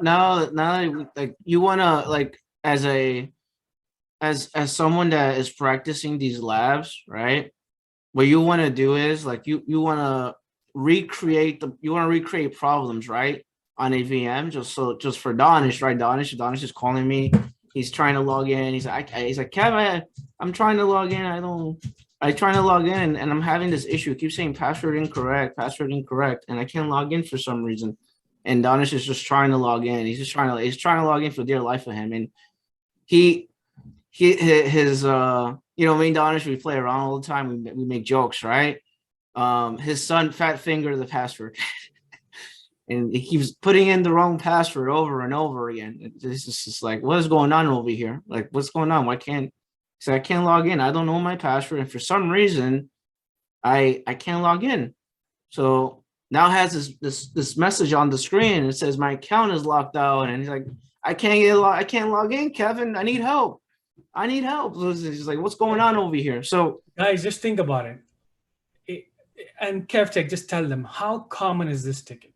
like you wanna like as someone that is practicing these labs, right? What you want to do is like you want to recreate problems, right, on a VM. Just for Danish, right? Danish is calling me. He's trying to log in. He's like, Kevin, I'm trying to log in. I'm trying to log in and I'm having this issue. It keeps saying password incorrect, and I can't log in for some reason. And Danish is just trying to log in. He's trying to log in for dear life of him. And me and Danish, we play around all the time. We make jokes, right? His son fat fingered the password. And he keeps putting in the wrong password over and over again. It's just like, what is going on over here? Like, what's going on? I can't log in. I don't know my password. And for some reason, I can't log in. So now has this message on the screen. It says my account is locked out. And he's like, I can't log in, Kevin. I need help. So he's like, what's going on over here? So guys, just think about it. And Kevtech, just tell them, how common is this ticket?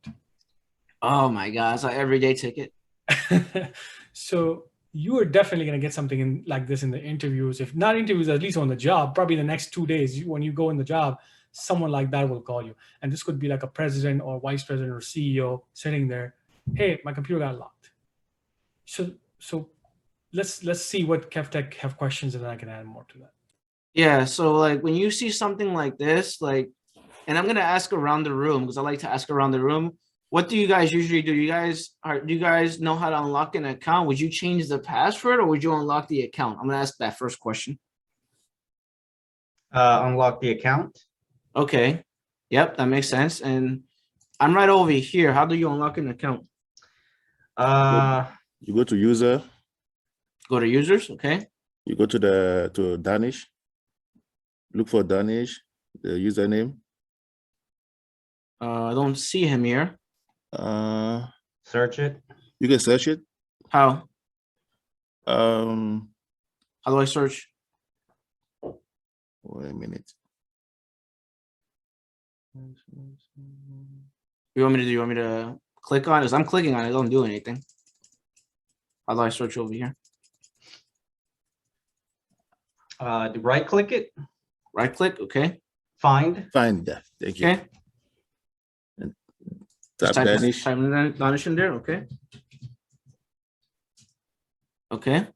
Oh my God, it's an everyday ticket. So you are definitely going to get something like this in the interviews. If not interviews, at least on the job, probably the next 2 days, when you go in the job, someone like that will call you. And this could be like a president or vice president or CEO sitting there. Hey, my computer got locked. So let's see what Kevtech have questions, and then I can add more to that. Yeah, so like when you see something like this, like, and I'm going to ask around the room because I like to ask around the room. What do you guys usually do? Do you guys know how to unlock an account? Would you change the password or would you unlock the account? I'm gonna ask that first question. Unlock the account. Okay. Yep, that makes sense. And I'm right over here. How do you unlock an account? You go to user, Go to users. Okay. you go to Danish, look for Danish, the username. I don't see him here. Search it. You can search it. How? Um, How do I search? wait a minute. You want me to do? You want me to click on it? 'Cause I'm clicking on it. It don't do anything. How do I search over here? Right click it. Right click. Okay. Find. Find that. Thank you. Okay. Just Tap type Danish. in Danish in there. Okay. Okay.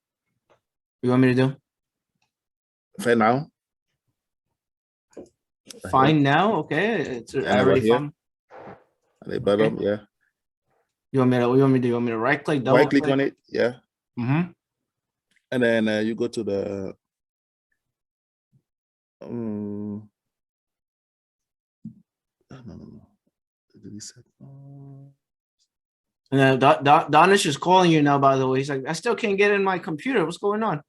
You want me to do? Find now. Find now. Okay. It's And I already over here. found. At the bottom, yeah. You want me to? What you want me to do? You want me to right click? Double Right click on it, yeah. Mm-hmm. And then you go to the no. And then Danish is calling you now. By the way, he's like, I still can't get in my computer. What's going on?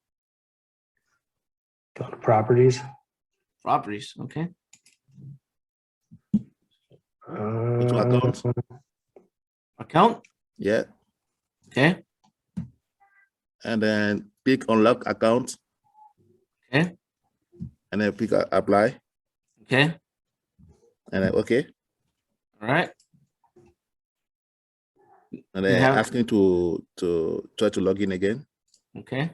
Go to properties. Properties. Okay. Go to account. Account. Yeah. Okay. And then pick unlock account. Okay. And then pick apply. Okay. And then okay. All right. And then asking to try to log in again. Okay.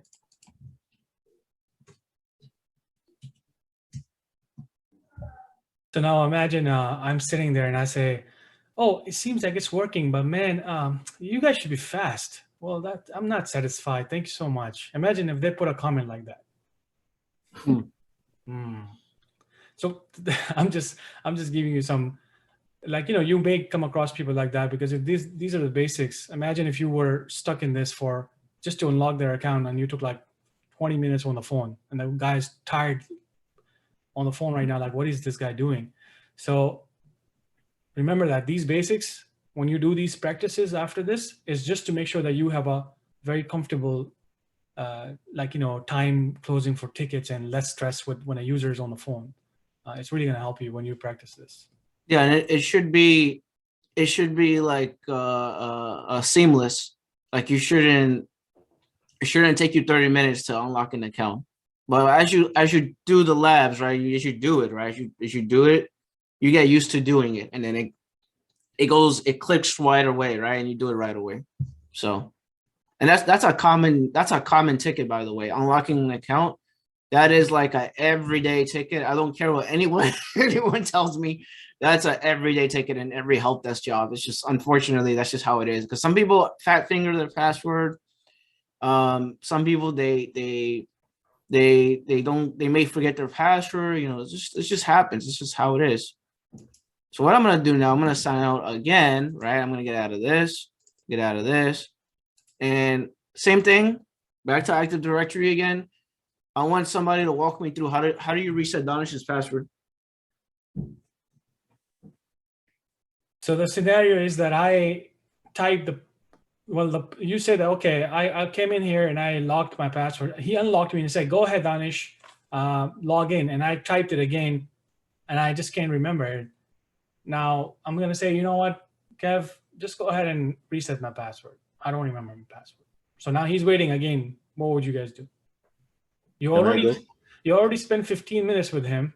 So now imagine I'm sitting there and I say, oh, it seems like it's working, but man, you guys should be fast. Well, that I'm not satisfied. Thank you so much. Imagine if they put a comment like that. So I'm just giving you some, like, you may come across people like that, because if these are the basics. Imagine if you were stuck in this for just to unlock their account and you took like 20 minutes on the phone, and the guy's tired on the phone right now, like, what is this guy doing? So remember that these basics, when you do these practices after this, is just to make sure that you have a very comfortable time closing for tickets and less stress when a user is on the phone. It's really going to help you when you practice this. Yeah, and it should be like seamless. Like it shouldn't take you 30 minutes to unlock an account. But as you do the labs, right? You should do it, right? As you do it, you get used to doing it, and then it clicks right away, right? And you do it right away. So, and that's a common ticket, by the way. Unlocking an account, that is like a everyday ticket. I don't care what anyone tells me. That's an everyday ticket in every help desk job. It's just, unfortunately, that's just how it is. Because some people fat finger their password. Some people they may forget their password. It just happens. It's just how it is. So what I'm gonna do now, I'm gonna sign out again, right? I'm gonna get out of this, and same thing, back to Active Directory again. I want somebody to walk me through how do you reset Danish's password? So the scenario is that I typed you said, okay, I came in here and I locked my password. He unlocked me and said, go ahead, Danish, log in. And I typed it again and I just can't remember it. Now I'm going to say, you know what, Kev, just go ahead and reset my password. I don't remember my password. So now he's waiting again. What would you guys do? You already spent 15 minutes with him.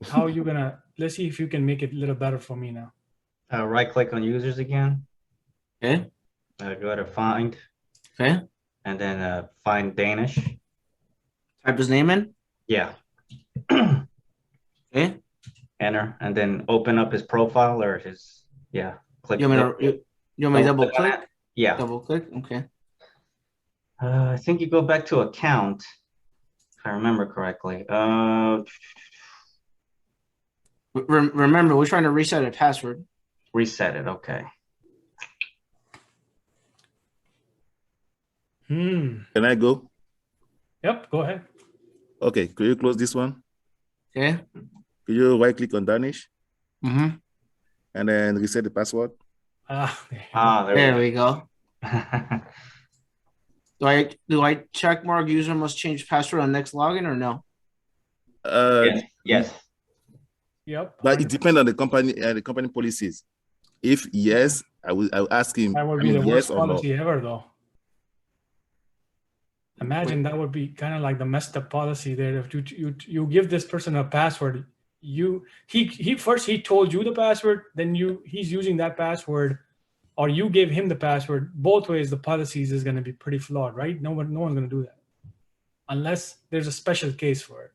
How are you going to, let's see if you can make it a little better for me now. Right click on users again. Okay. Go to find. Okay. And then find Danish. Type his name in. Yeah. Okay. Enter, and then open up his profile or his, click. You want me to double click? Yeah. Double click. Okay. I think you go back to account, if I remember correctly. Remember, we're trying to reset a password. Reset it. Okay. Can I go? Yep, go ahead. Okay, could you close this one? Okay. Can you right click on Danish Mm-hmm. and then reset the password? There we go. go. Do I check mark user must change password on next login or no? Yes, yes. Yep. But it depends on the company policies. If yes, I'll ask him. That would I be mean, the yes worst or no. policy ever, though. Imagine that would be kind of like the messed up policy there. If you give this person a password, he first told you the password, then he's using that password, or you gave him the password. Both ways, the policies is going to be pretty flawed, right? No one's going to do that unless there's a special case for it.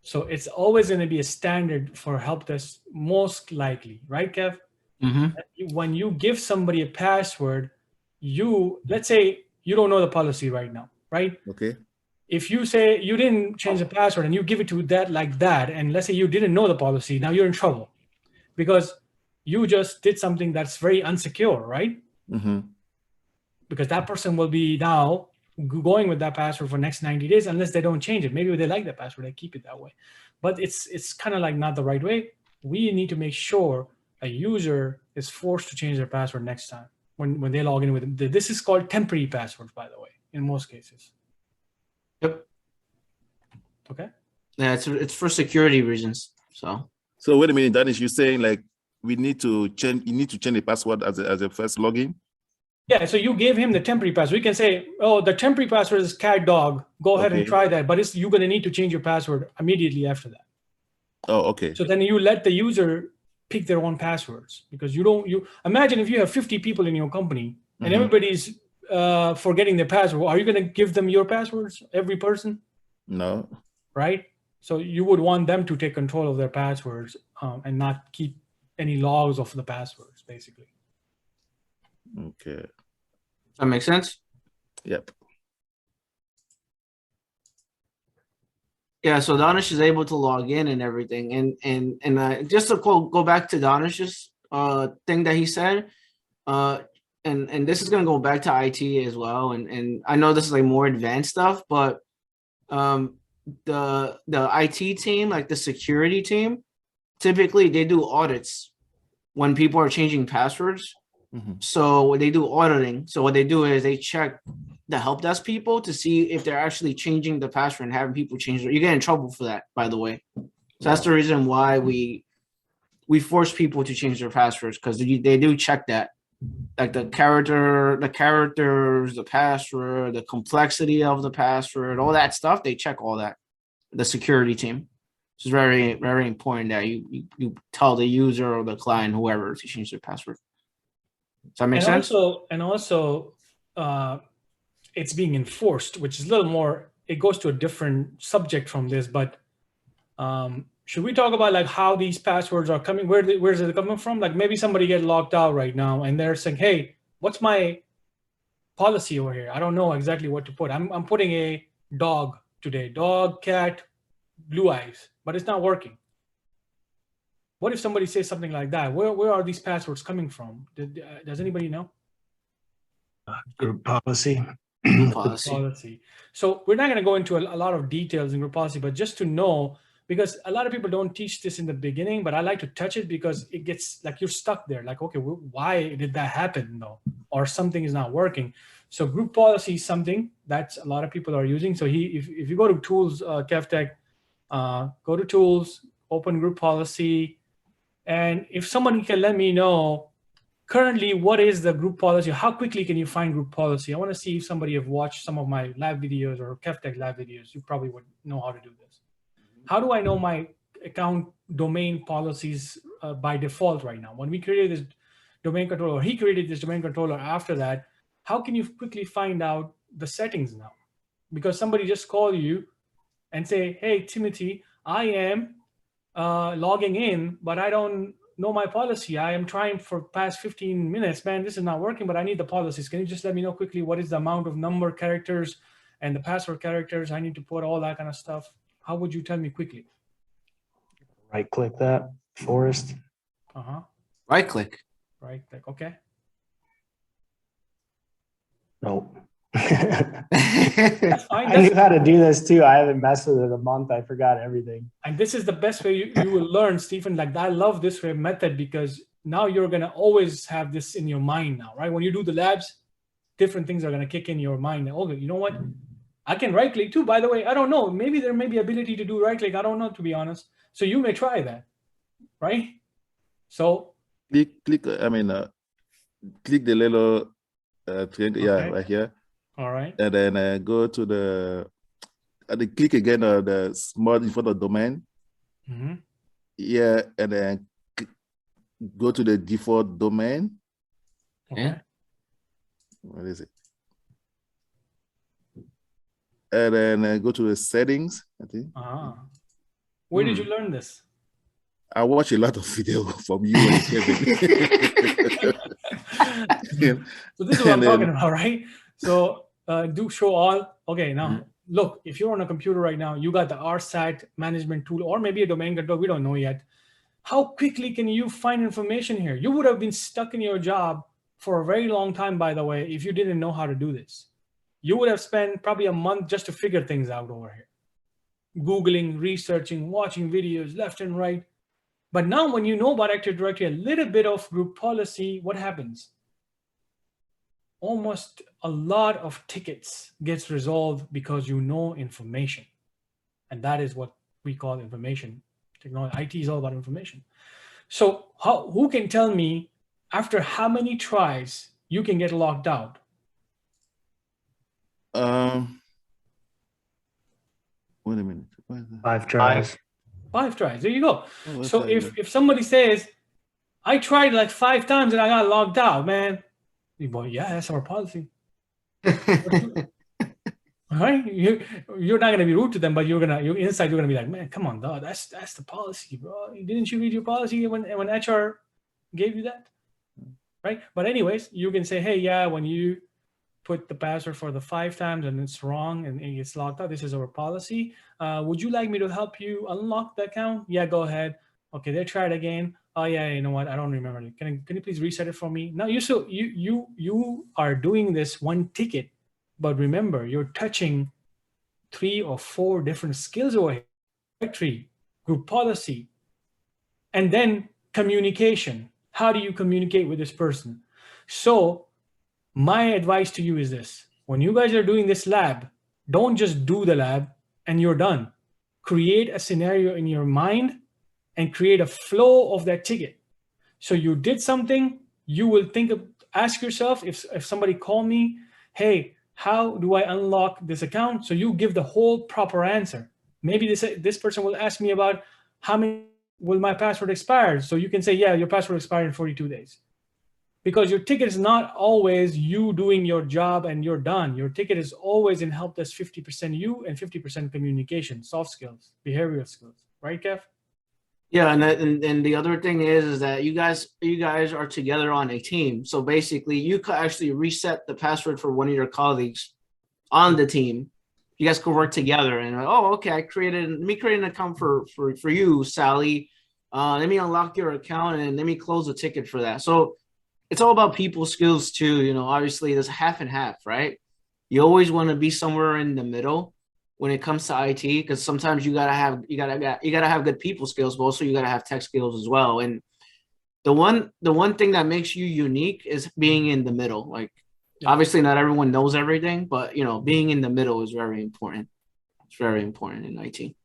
So it's always going to be a standard for help desk, most likely, right, Kev? Mm-hmm. When you give somebody a password, let's say you don't know the policy right now, right? Okay. If you say you didn't change the password and you give it to that like that, and let's say you didn't know the policy, now you're in trouble because you just did something that's very unsecure, right? Mm-hmm. Because that person will be now going with that password for next 90 days unless they don't change it. Maybe they like the password, they keep it that way. But it's kind of like not the right way. We need to make sure a user is forced to change their password next time when they log in with it. This is called temporary passwords, by the way, in most cases. Yep. Okay. Yeah, it's for security reasons. So wait a minute, Danish, you're saying like we need to change. You need to change the password as a first login. Yeah. So you gave him the temporary password. We can say, oh, the temporary password is cat dog. Go ahead and try that. But you're going to need to change your password immediately after that. Oh, okay. So then you let the user pick their own passwords because you imagine if you have 50 people in your company and everybody's forgetting their password. Are you going to give them your passwords, every person? No. Right. So you would want them to take control of their passwords and not keep any logs of the passwords, basically. Okay. That makes sense? Yep. Yeah, so Danish is able to log in and everything. And just to go back to Danish's thing that he said, and this is gonna go back to IT as well. And I know this is like more advanced stuff, but the IT team, like the security team, typically they do audits when people are changing passwords. So they do auditing. So what they do is they check the help desk people to see if they're actually changing the password and having people change it. You get in trouble for that, by the way. So that's the reason why we force people to change their passwords, because they do check that, like the characters, the password, the complexity of the password, all that stuff. They check all that. The security team. It's very, very important that you tell the user or the client, whoever, to change their password. Does that make sense? Also, it's being enforced, which is a little more, it goes to a different subject from this, but should we talk about like how these passwords are coming? Where's it coming from? Like maybe somebody get locked out right now and they're saying, hey, what's my policy over here? I don't know exactly what to put. I'm putting a dog today, dog, cat, blue eyes, but it's not working. What if somebody says something like that? Where are these passwords coming from? Does anybody know? Group policy. Group policy. So we're not going to go into a lot of details in group policy, but just to know, because a lot of people don't teach this in the beginning, but I like to touch it because it gets like you're stuck there. Like, okay, why did that happen though? Or something is not working. So group policy is something that a lot of people are using. So if you go to tools, Kevtech, go to tools, open group policy. And if someone can let me know currently what is the group policy, how quickly can you find group policy? I want to see if somebody have watched some of my live videos or Kevtech live videos. You probably would know how to do this. How do I know my account domain policies by default right now? When we created this domain controller, he created this domain controller after that, how can you quickly find out the settings now? Because somebody just called you and say, hey, Timothy, I am logging in, but I don't know my policy. I am trying for past 15 minutes, man, this is not working, but I need the policies. Can you just let me know quickly what is the amount of number characters and the password characters I need to put, all that kind of stuff? How would you tell me quickly? Right click that, Forest. Right click. Right click, okay. Nope. That's fine. I knew how to do this too. I haven't messed with it a month. I forgot everything. And this is the best way you will learn, Stephen. Like, I love this way method because now you're going to always have this in your mind now, right? When you do the labs, different things are going to kick in your mind. Oh, you know what? I can right click too. By the way, I don't know. Maybe there may be ability to do right click. I don't know, to be honest. So you may try that, right? So click, I mean, click the little triangle, yeah, Okay. right here. all right. And then go to the click again the small in front of domain. Mm-hmm. Yeah, and then go to the default domain. Okay. Yeah. What is it? And then go to the settings, I think. Where did you learn this? I watch a lot of video from you and Kevin. So this is what I'm And talking then- about, right? So do show all. Okay, now look, if you're on a computer right now, you got the RSAT management tool or maybe a domain control. We don't know yet. How quickly can you find information here? You would have been stuck in your job for a very long time, by the way, if you didn't know how to do this. You would have spent probably a month just to figure things out over here. Googling, researching, watching videos left and right. But now when you know about Active Directory, a little bit of group policy, what happens? Almost a lot of tickets gets resolved because you know information. And that is what we call information technology. IT is all about information. So who can tell me after how many tries you can get locked out? Wait a minute. What is that? 5 tries. 5 tries. There you go. Oh, So okay, if somebody says, I tried like 5 times and I got logged out, man. Well, yeah, that's our policy. All right? You're not gonna be rude to them, but you're inside you're gonna be like, man, come on, dog. That's the policy, bro. Didn't you read your policy when HR gave you that? Right? But anyways, you can say, hey, yeah, when you put the password for the 5 times and it's wrong and it gets locked out, this is our policy. Would you like me to help you unlock the account? Yeah, go ahead. Okay, they tried again. Oh yeah, you know what? I don't remember. Can you please reset it for me? Now you are doing this one ticket, but remember you're touching 3 or 4 different skills over here: directory, group policy, and then communication. How do you communicate with this person? So my advice to you is this: when you guys are doing this lab, don't just do the lab and you're done. Create a scenario in your mind and create a flow of that ticket. So you did something, you will ask yourself, if somebody call me, hey, how do I unlock this account? So you give the whole proper answer. Maybe this person will ask me about how many will my password expire? So you can say, yeah, your password expired in 42 days. Because your ticket is not always you doing your job and you're done. Your ticket is always in Helpdesk 50% you and 50% communication, soft skills, behavioral skills. Right, Kev? Yeah, and the other thing is that you guys are together on a team. So basically, you could actually reset the password for one of your colleagues on the team. You guys could work together and okay, let me create an account for you, Sally. Let me unlock your account and let me close the ticket for that. So it's all about people skills too. You know, obviously there's half and half, right? You always want to be somewhere in the middle when it comes to IT, because sometimes you gotta have good people skills, but also you gotta have tech skills as well. And the one thing that makes you unique is being in the middle. Like, obviously not everyone knows everything, but you know, being in the middle is very important. It's very important in IT.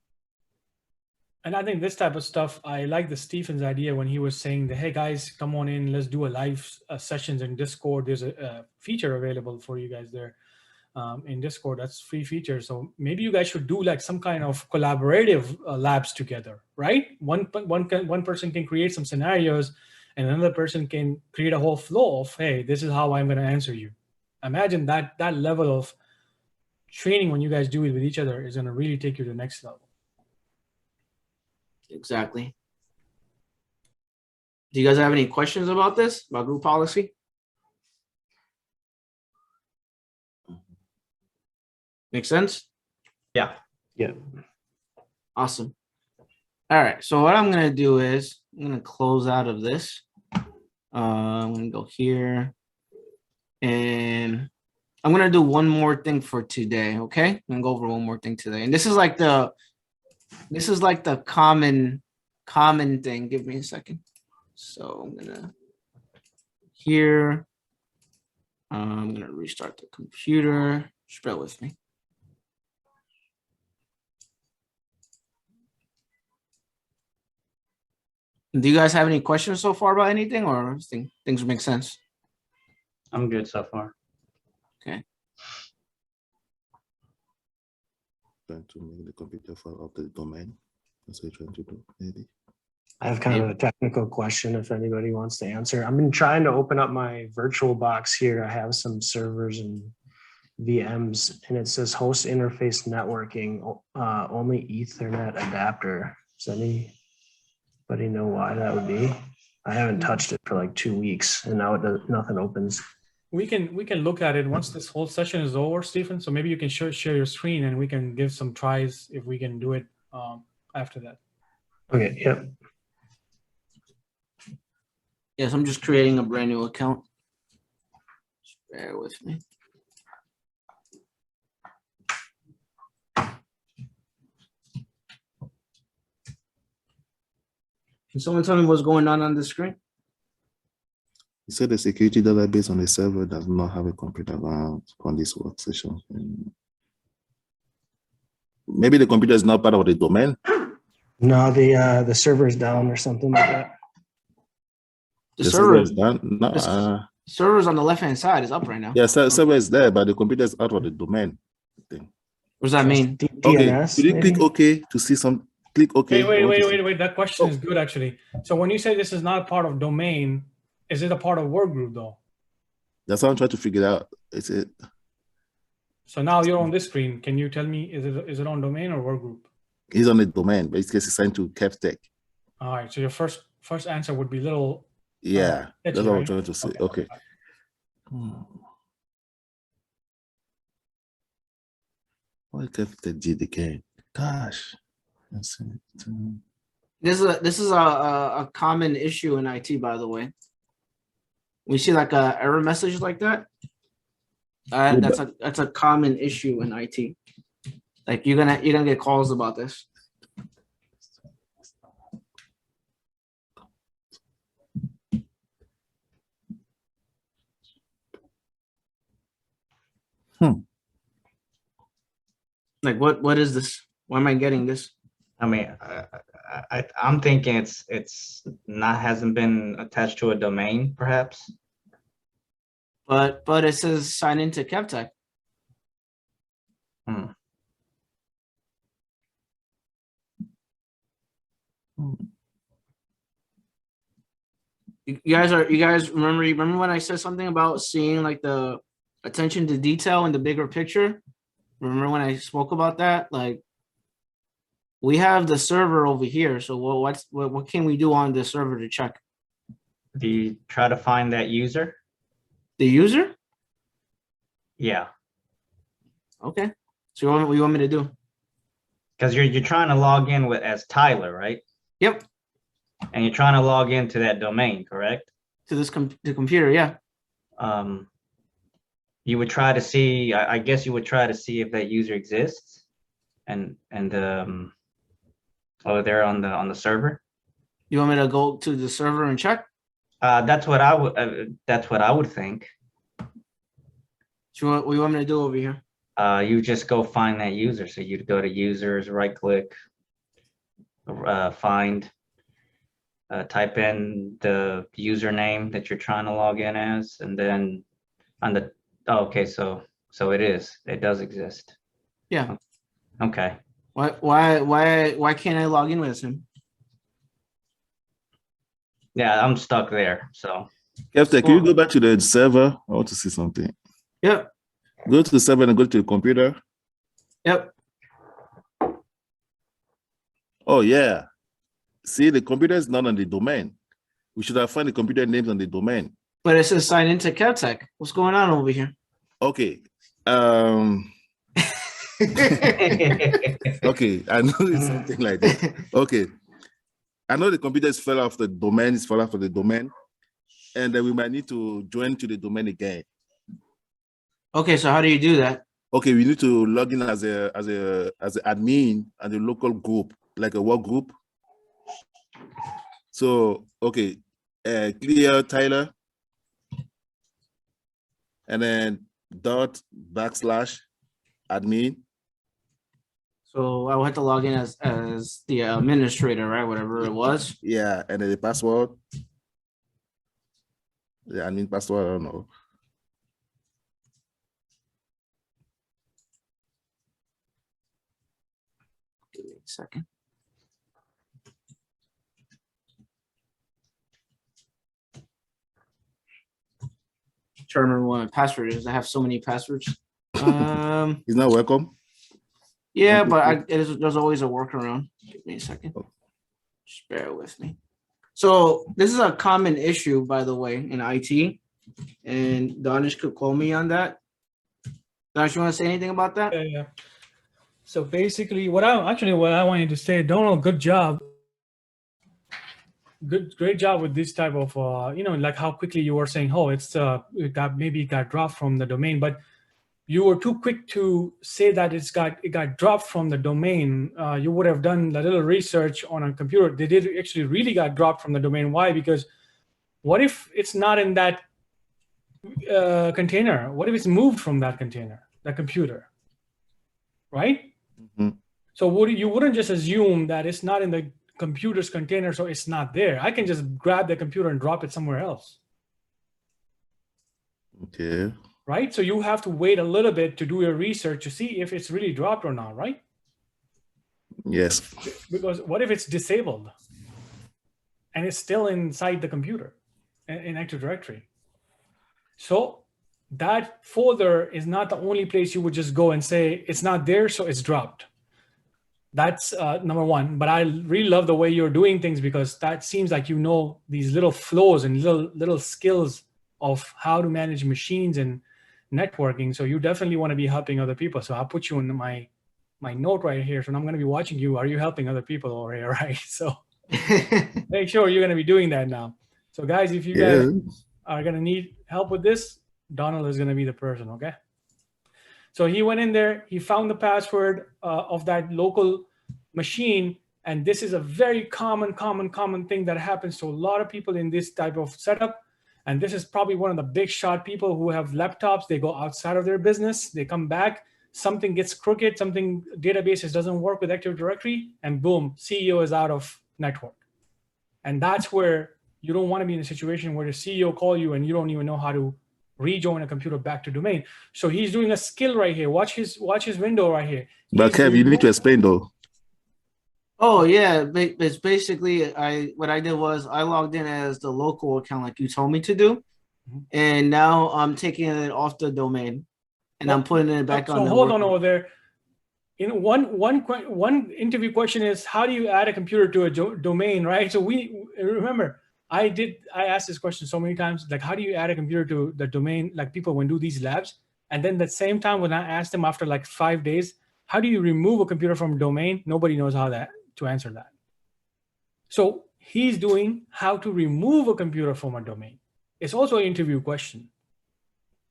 And I think this type of stuff, I like the Stephen's idea when he was saying that, hey guys, come on in, let's do a live sessions in Discord. There's a feature available for you guys there. In Discord, that's free feature. So maybe you guys should do like some kind of collaborative labs together, right? One person can create some scenarios and another person can create a whole flow of, hey, this is how I'm going to answer you. Imagine that level of training when you guys do it with each other is going to really take you to the next level. Exactly. Do you guys have any questions about this, about group policy? Make sense? Yeah. Yeah. Awesome. All right. So what I'm going to do is I'm going to close out of this. I'm going to go here and I'm gonna do one more thing for today, okay? I'm gonna go over one more thing today. And this is like the common thing. Give me a second. So I'm gonna here. I'm gonna restart the computer. Just bear with me. Do you guys have any questions so far about anything, or things make sense? I'm good so far. Trying to make the computer file of the domain. That's what you're trying to do, maybe. I have kind of a technical question if anybody wants to answer. I've been trying to open up my virtual box here. I have some servers and VMs, and it says host interface networking, only Ethernet adapter. Does anybody know why that would be? I haven't touched it for like 2 weeks, and now it does, nothing opens. We can look at it once this whole session is over, Stephen. So maybe you can share your screen and we can give some tries if we can do it after that. Okay, yep. Yes, I'm just creating a brand new account. Just bear with me. Can someone tell me what's going on the screen? You said the security database on the server does not have a computer on this work session. Maybe the computer is not part of the domain. No, the server is down or something like that. The server is done. No, server's on the left-hand side. It's up right now. yeah, server is there, but the computer is out of the domain. What does that mean? Okay, DNS, could you maybe? click OK to see some? Click OK. Wait. That question is good, actually. So when you say this is not part of domain, is it a part of work group though? That's what I'm trying to figure out. Is it? So now you're on this screen. Can you tell me, is it on domain or work group? He's on the domain, but it's assigned to Kevtech. All right. So your first answer would be little. Yeah, That's that's what I'm right. trying to say. Okay. Why Kevtech did again? Gosh. That's it. This is a common issue in IT, by the way. We see like a error message like that. That's a common issue in IT. Like you're gonna get calls about this. Like what is this? Why am I getting this? I mean, I'm thinking it's not hasn't been attached to a domain, perhaps. But it says sign into Kevtech. You guys remember when I said something about seeing like the attention to detail in the bigger picture? Remember when I spoke about that? Like we have the server over here. So what can we do on the server to check? Do you try to find that user? The user? Yeah, Okay. So what you want me to do? because you're trying to log in as Tyler, right? Yep. And you're trying to log into that domain, correct? To this the computer, yeah. You would try to see. I guess you would try to see if that user exists, and over there on the server. You want me to go to the server and check? That's what I would. That's what I would think. So what you want me to do over here? You just go find that user. So you'd go to users, right click, find, type in the username that you're trying to log in as, and then on the, okay, so it does exist. Yeah. Okay. Why can't I log in with him? Yeah, I'm stuck there. So Kevtech, can you go back to the server? I want to see something. Yep. Go to the server and go to the computer. Yep. Oh, yeah. See, the computer is not on the domain. We should have found the computer names on the domain. But it says sign into Kevtech. What's going on over here? Okay. Okay, I know it's something like that. Okay. I know the computer is fell off the domain, and then we might need to join to the domain again. Okay, so how do you do that? Okay, we need to log in as an admin and a local group, like a work group. So okay, clear Tyler, and then /admin. So I will have to log in as the administrator, right? Whatever it was. Yeah, and then the password. The admin password, I don't know. Give me a second. Trying to remember what my password is. I have so many passwords. He's not welcome. Yeah, but there's always a workaround. Give me a second. Just bear with me. So this is a common issue, by the way, in IT, and Danish could call me on that. Danish, you want to say anything about that? Yeah. So basically, what I wanted to say, Donald, good job. Great job with this type of, like how quickly you were saying, oh, it got dropped from the domain, but you were too quick to say that it got dropped from the domain. You would have done a little research on a computer. They did actually really got dropped from the domain. Why? Because what if it's not in that container? What if it's moved from that container, that computer, right? Mm-hmm. So you wouldn't just assume that it's not in the computer's container, so it's not there. I can just grab the computer and drop it somewhere else. Okay. Right? So you have to wait a little bit to do your research to see if it's really dropped or not, right? Yes. Because what if it's disabled and it's still inside the computer in Active Directory? So that folder is not the only place you would just go and say it's not there, so it's dropped. That's number one. But I really love the way you're doing things, because that seems like you know these little flows and little skills of how to manage machines and networking. So you definitely want to be helping other people. So I'll put you in my note right here. So I'm going to be watching you. Are you helping other people over here, right? So make sure you're going to be doing that now. So guys, if you guys are going to need help with this, Donald is going to be the person, okay? So he went in there, he found the password of that local machine. And this is a very common thing that happens to a lot of people in this type of setup. And this is probably one of the big shot people who have laptops. They go outside of their business, they come back, something gets crooked, something databases doesn't work with Active Directory, and boom, CEO is out of network. And that's where you don't want to be in a situation where the CEO call you and you don't even know how to rejoin a computer back to domain. So he's doing a skill right here. Watch his window right here. But Kev, you need to explain though. Oh yeah, it's basically what I did was I logged in as the local account like you told me to do, and now I'm taking it off the domain, and I'm putting it back on. So hold on over there. One interview question is, how do you add a computer to a domain, right? So we remember I asked this question so many times, like how do you add a computer to the domain? Like people when do these labs, and then the same time when I asked them after like 5 days, how do you remove a computer from a domain? Nobody knows how to answer that. So he's doing how to remove a computer from a domain. It's also an interview question.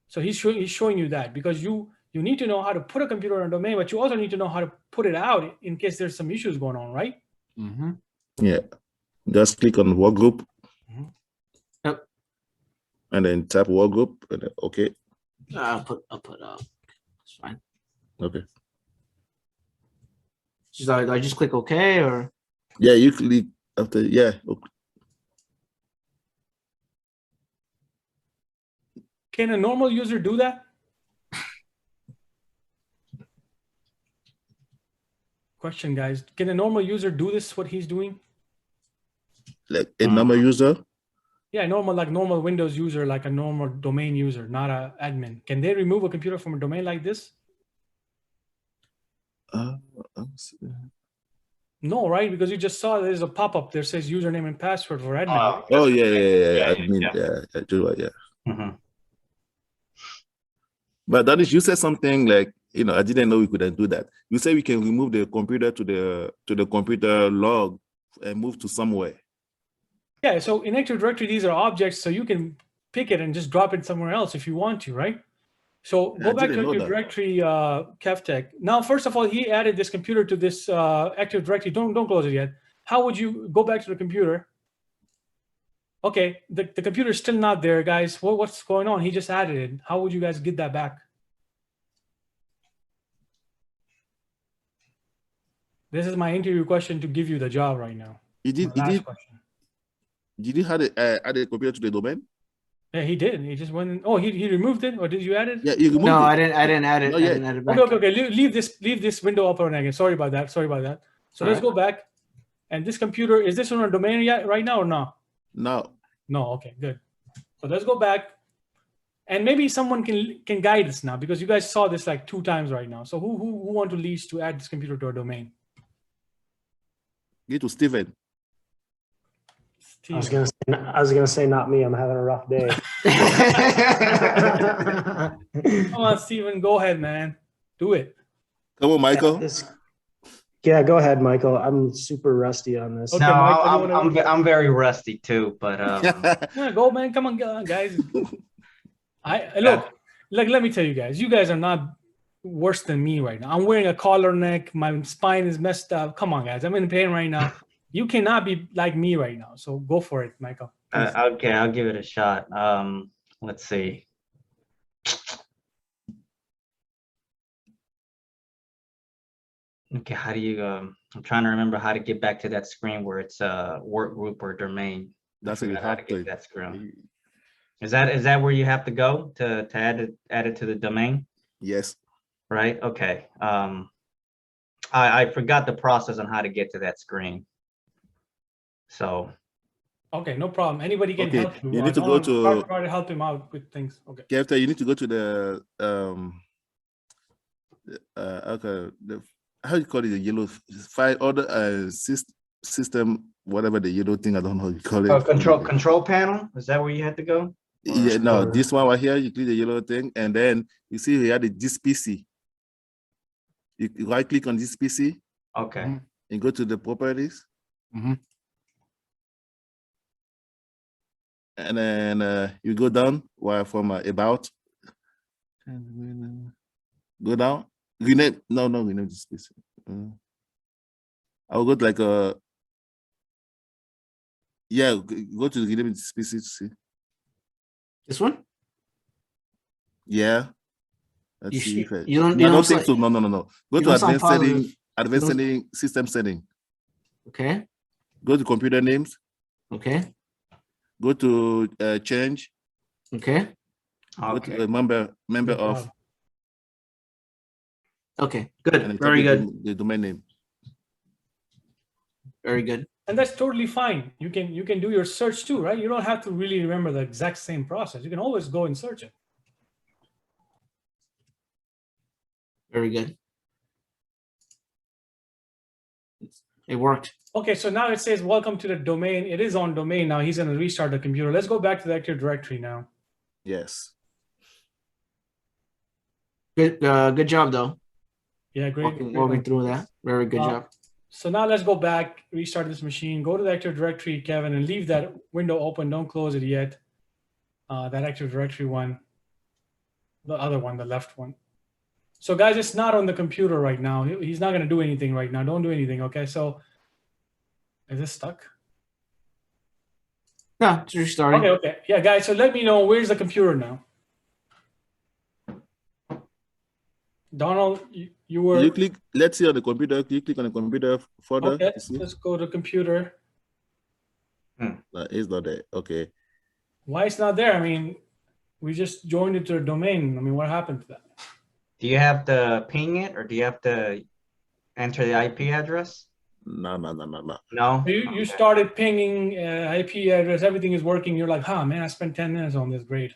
So he's showing you that, because you need to know how to put a computer on a domain, but you also need to know how to put it out in case there's some issues going on, right? Mm-hmm. Yeah. Just click on work group. Mm-hmm. Yep. And then tap work group. And then, okay. I'll put it's fine. Okay. I just click OK, or yeah, you click after okay. Can a normal user do that? Question, guys. Can a normal user do this, what he's doing? Like a normal user? Yeah, normal Windows user, like a normal domain user, not an admin. Can they remove a computer from a domain like this? No, right? Because you just saw there's a pop-up that says username and password for admin. Oh yeah. Admin, yeah. Yeah. Mm-hmm. But Danish, you said something like, I didn't know we couldn't do that. You say we can remove the computer to the computer log and move to somewhere. Yeah, so in Active Directory, these are objects, so you can pick it and just drop it somewhere else if you want to, right? So I go back to didn't know Active that. Directory, Kevtech. Now, first of all, he added this computer to this Active Directory. Don't close it yet. How would you go back to the computer? Okay, the computer is still not there, guys. What's going on? He just added it. How would you guys get that back? This is my interview question to give you the job right now. You My last question. did you add a computer to the domain? Yeah, he did. He just went in. Oh, he removed it, or did you add it? Yeah, you removed No, it. I didn't add it. Not I yet. didn't add it back. Okay. Leave this window open again. Sorry about that. So All let's right. go back. And this computer, is this on our domain yet right now or no? No. No. Okay, good. So let's go back. And maybe someone can guide us now, because you guys saw this like 2 times right now. So who want to lead to add this computer to our domain? Get to Steven. I was gonna say not me. I'm having a rough day. Come on, Steven, go ahead, man. Do it. Come on, Michael. Yeah, go ahead, Michael. I'm super rusty on this. Okay, No, Mike, I'm very rusty too, but Yeah, go, man. Come on, guys. Look, let me tell you guys. You guys are not worse than me right now. I'm wearing a collar neck. My spine is messed up. Come on, guys. I'm in pain right now. You cannot be like me right now. So go for it, Michael. okay, I'll give it a shot. Let's see. Okay, how do you? I'm trying to remember how to get back to that screen where it's work group or domain. That's I a forgot how to hard get to thing. that screen. Is that where you have to go to add it to the domain? Yes. Right. Okay. I forgot the process on how to get to that screen. So Okay, no problem. Anybody can Okay, help you. you need to go to- try to help him out with things. Okay. Kevtech, you need to go to how do you call it, the yellow file order system, whatever the yellow thing, I don't know how you call it. control panel. Is that where you had to go? Yeah, no, Or- this one right here, you click the yellow thing, and then you see we had this PC. You right click on this PC Okay. and go to the properties. And then you go down from about. Go down. Rename. No, rename this PC. I'll go to like yeah, go to rename this PC to see. This one? Yeah. Let's You see. should- you don't- No, you I don't don't think say- so. No. Go you to don't sound advanced setting, positive. advanced You don't- setting, system setting. Okay. Go to computer names. Okay. Go to change. Okay. Go to Okay. member Good of. job. Okay. and Good. then Very copy good. The domain name. Very good. And that's totally fine. You can do your search too, right? You don't have to really remember the exact same process. You can always go and search it. Very good. It worked. Okay, so now it says welcome to the domain. It is on domain now. He's going to restart the computer. Let's go back to the Active Directory now. Yes. Good. Good job though. Yeah, great. Walking through that. Very good Uh, job. So now let's go back, restart this machine, go to the Active Directory, Kevin, and leave that window open. Don't close it yet. That Active Directory one, the other one, the left one. So guys, it's not on the computer right now. He's not going to do anything right now. Don't do anything. Okay. So is this stuck? No, it's restarting. Okay. Yeah, guys. So let me know, where's the computer now? Donald, you were. You click. Let's see on the computer. You click on the computer folder. Okay, To see. let's go to computer. It's not there. Okay. Why it's not there? I mean, we just joined it to a domain. I mean, what happened to that? Do you have to ping it, or do you have to enter the IP address? No. No. You Okay. started pinging IP address, everything is working. You're like, man, I spent 10 minutes on this. Great.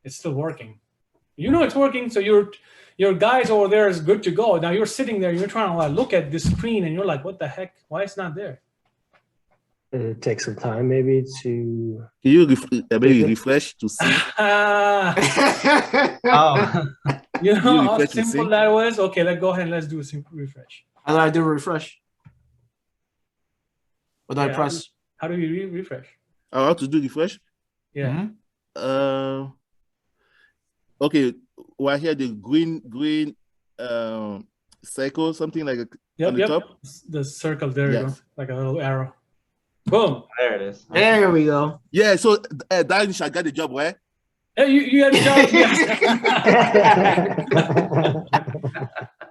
It's still working. You know it's working, so your guys over there is good to go. Now you're sitting there, you're trying to look at this screen, and you're like, what the heck? Why it's not there? It takes some time maybe to. Can you maybe refresh to see? Oh. You know You how refresh and simple see? that was? Okay, let's go ahead and let's do a simple refresh. How do I do a refresh? What do I Yeah, press? How do you refresh? How to do refresh? Yeah. Mhm. Okay, right here, the green circle, something like on Yep, the yep. top. The circle, there you go. Yes. Like a little arrow. Boom. There it is. There we go. Yeah, so Danish, I got the job, right? Hey, you had a job.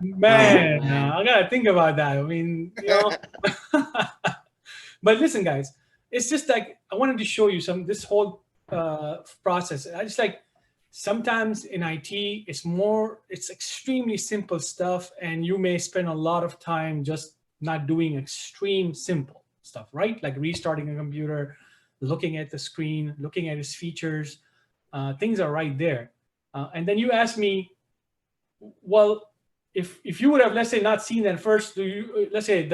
Man, I gotta think about that. I mean, you know. But listen, guys, it's just like I wanted to show you this whole process. I just like sometimes in IT, it's extremely simple stuff, and you may spend a lot of time just not doing extreme simple stuff, right? Like restarting a computer, looking at the screen, looking at its features. Things are right there. And then you ask me, well, if you would have, let's say, not seen that first, let's say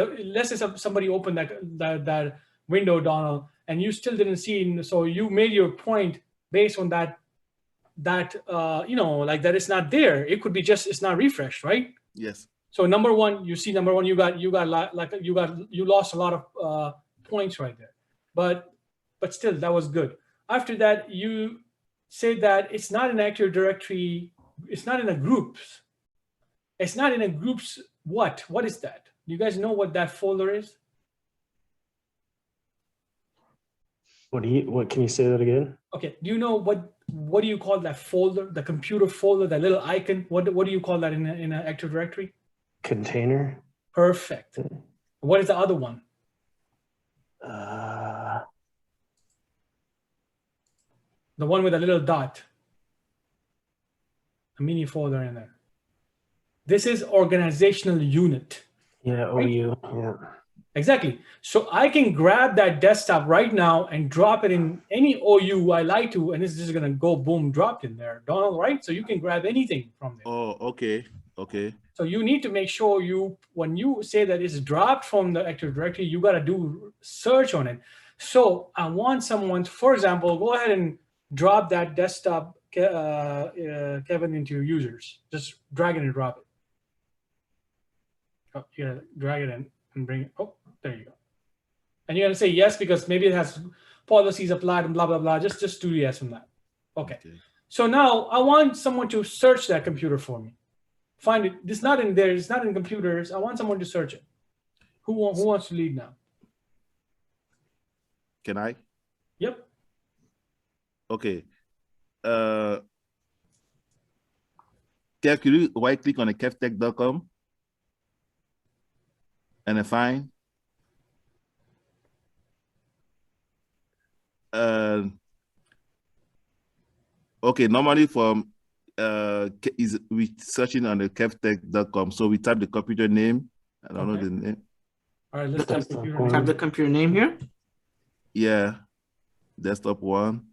somebody opened that window, Donald, and you still didn't see it, so you made your point based on that you know, like that it's not there. It could be just it's not refreshed, right? Yes. So number one, you lost a lot of points right there, but still that was good. After that, you say that it's not an Active Directory, it's not in a groups. It's not in a groups. What is that? Do you guys know what that folder is? What can you say that again? Okay. Do you know what do you call that folder? The computer folder, that little icon. What do you call that in an Active Directory? Container. Perfect. What is the other one? The one with a little dot. A mini folder in there. This is organizational unit. Yeah, OU. Yeah. Exactly. So I can grab that desktop right now and drop it in any OU I like to, and it's just going to go boom, dropped in there, Donald, right? So you can grab anything from there. Oh, okay. Okay. So you need to make sure when you say that it's dropped from the Active Directory, you got to do search on it. So I want someone to, for example, go ahead and drop that desktop, Kevin, into your users. Just drag it and drop it. Oh, you gotta drag it in and bring it. Oh, there you go. And you're gonna say yes because maybe it has policies applied and blah blah blah. Just do yes on that. Okay. So now I want someone to search that computer for me. Find it. It's not in there. It's not in computers. I want someone to search it. Who wants to lead now? Can I? Yep. Okay. Kev, could you right click on the kevtech.com and then find okay, normally from we searching on the kevtech.com, so we type the computer name. I don't know the name. All right, let's type computer name. Type the computer name here. Yeah, desktop one.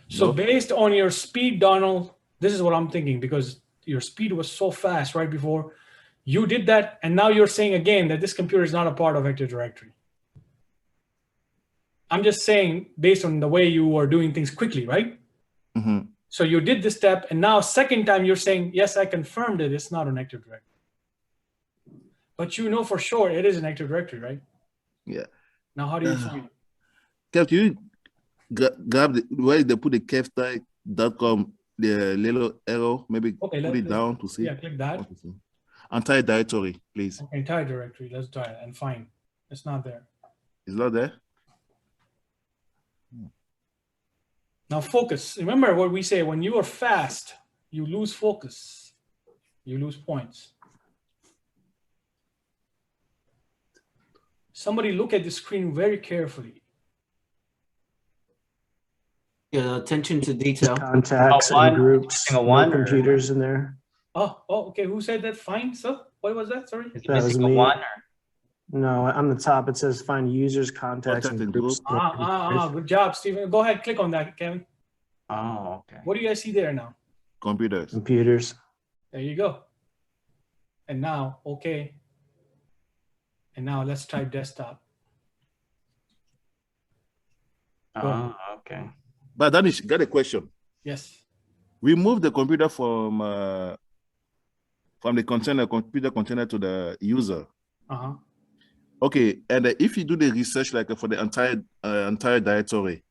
So based on your speed, Donald, this is what I'm thinking, because your speed was so fast right before you did that, and now you're saying again that this computer is not a part of Active Directory. I'm just saying based on the way you are doing things quickly, right? Mm-hmm. So you did this step, and now second time you're saying, yes, I confirmed it. It's not an Active Directory. But you know for sure it is an Active Directory, right? Yeah. Now how do you find it? Kev, can you grab where they put the kevtech.com, the little arrow, maybe put it down to see? Yeah, click that. Entire directory, please. Okay, entire directory. Let's try it and find. It's not there. It's not there? Now focus. Remember what we say, when you are fast, you lose focus. You lose points. Somebody look at the screen very carefully. Yeah, attention to detail. Contacts and groups. One computers in there. Oh, okay. Who said that? Find. So what was that? Sorry. It's That was missing a me. one. No, on the top it says find users, contacts, and groups. Good job, Stephen. Go ahead, click on that, Kevin. Oh, okay. What do you guys see there now? Computers. Computers. There you go. And now, okay. And now let's try desktop. Oh, okay. But Danish, got a question. Yes. Remove the computer from the container, computer container to the user. Uh-huh. Okay, and if you do the research like for the entire directory,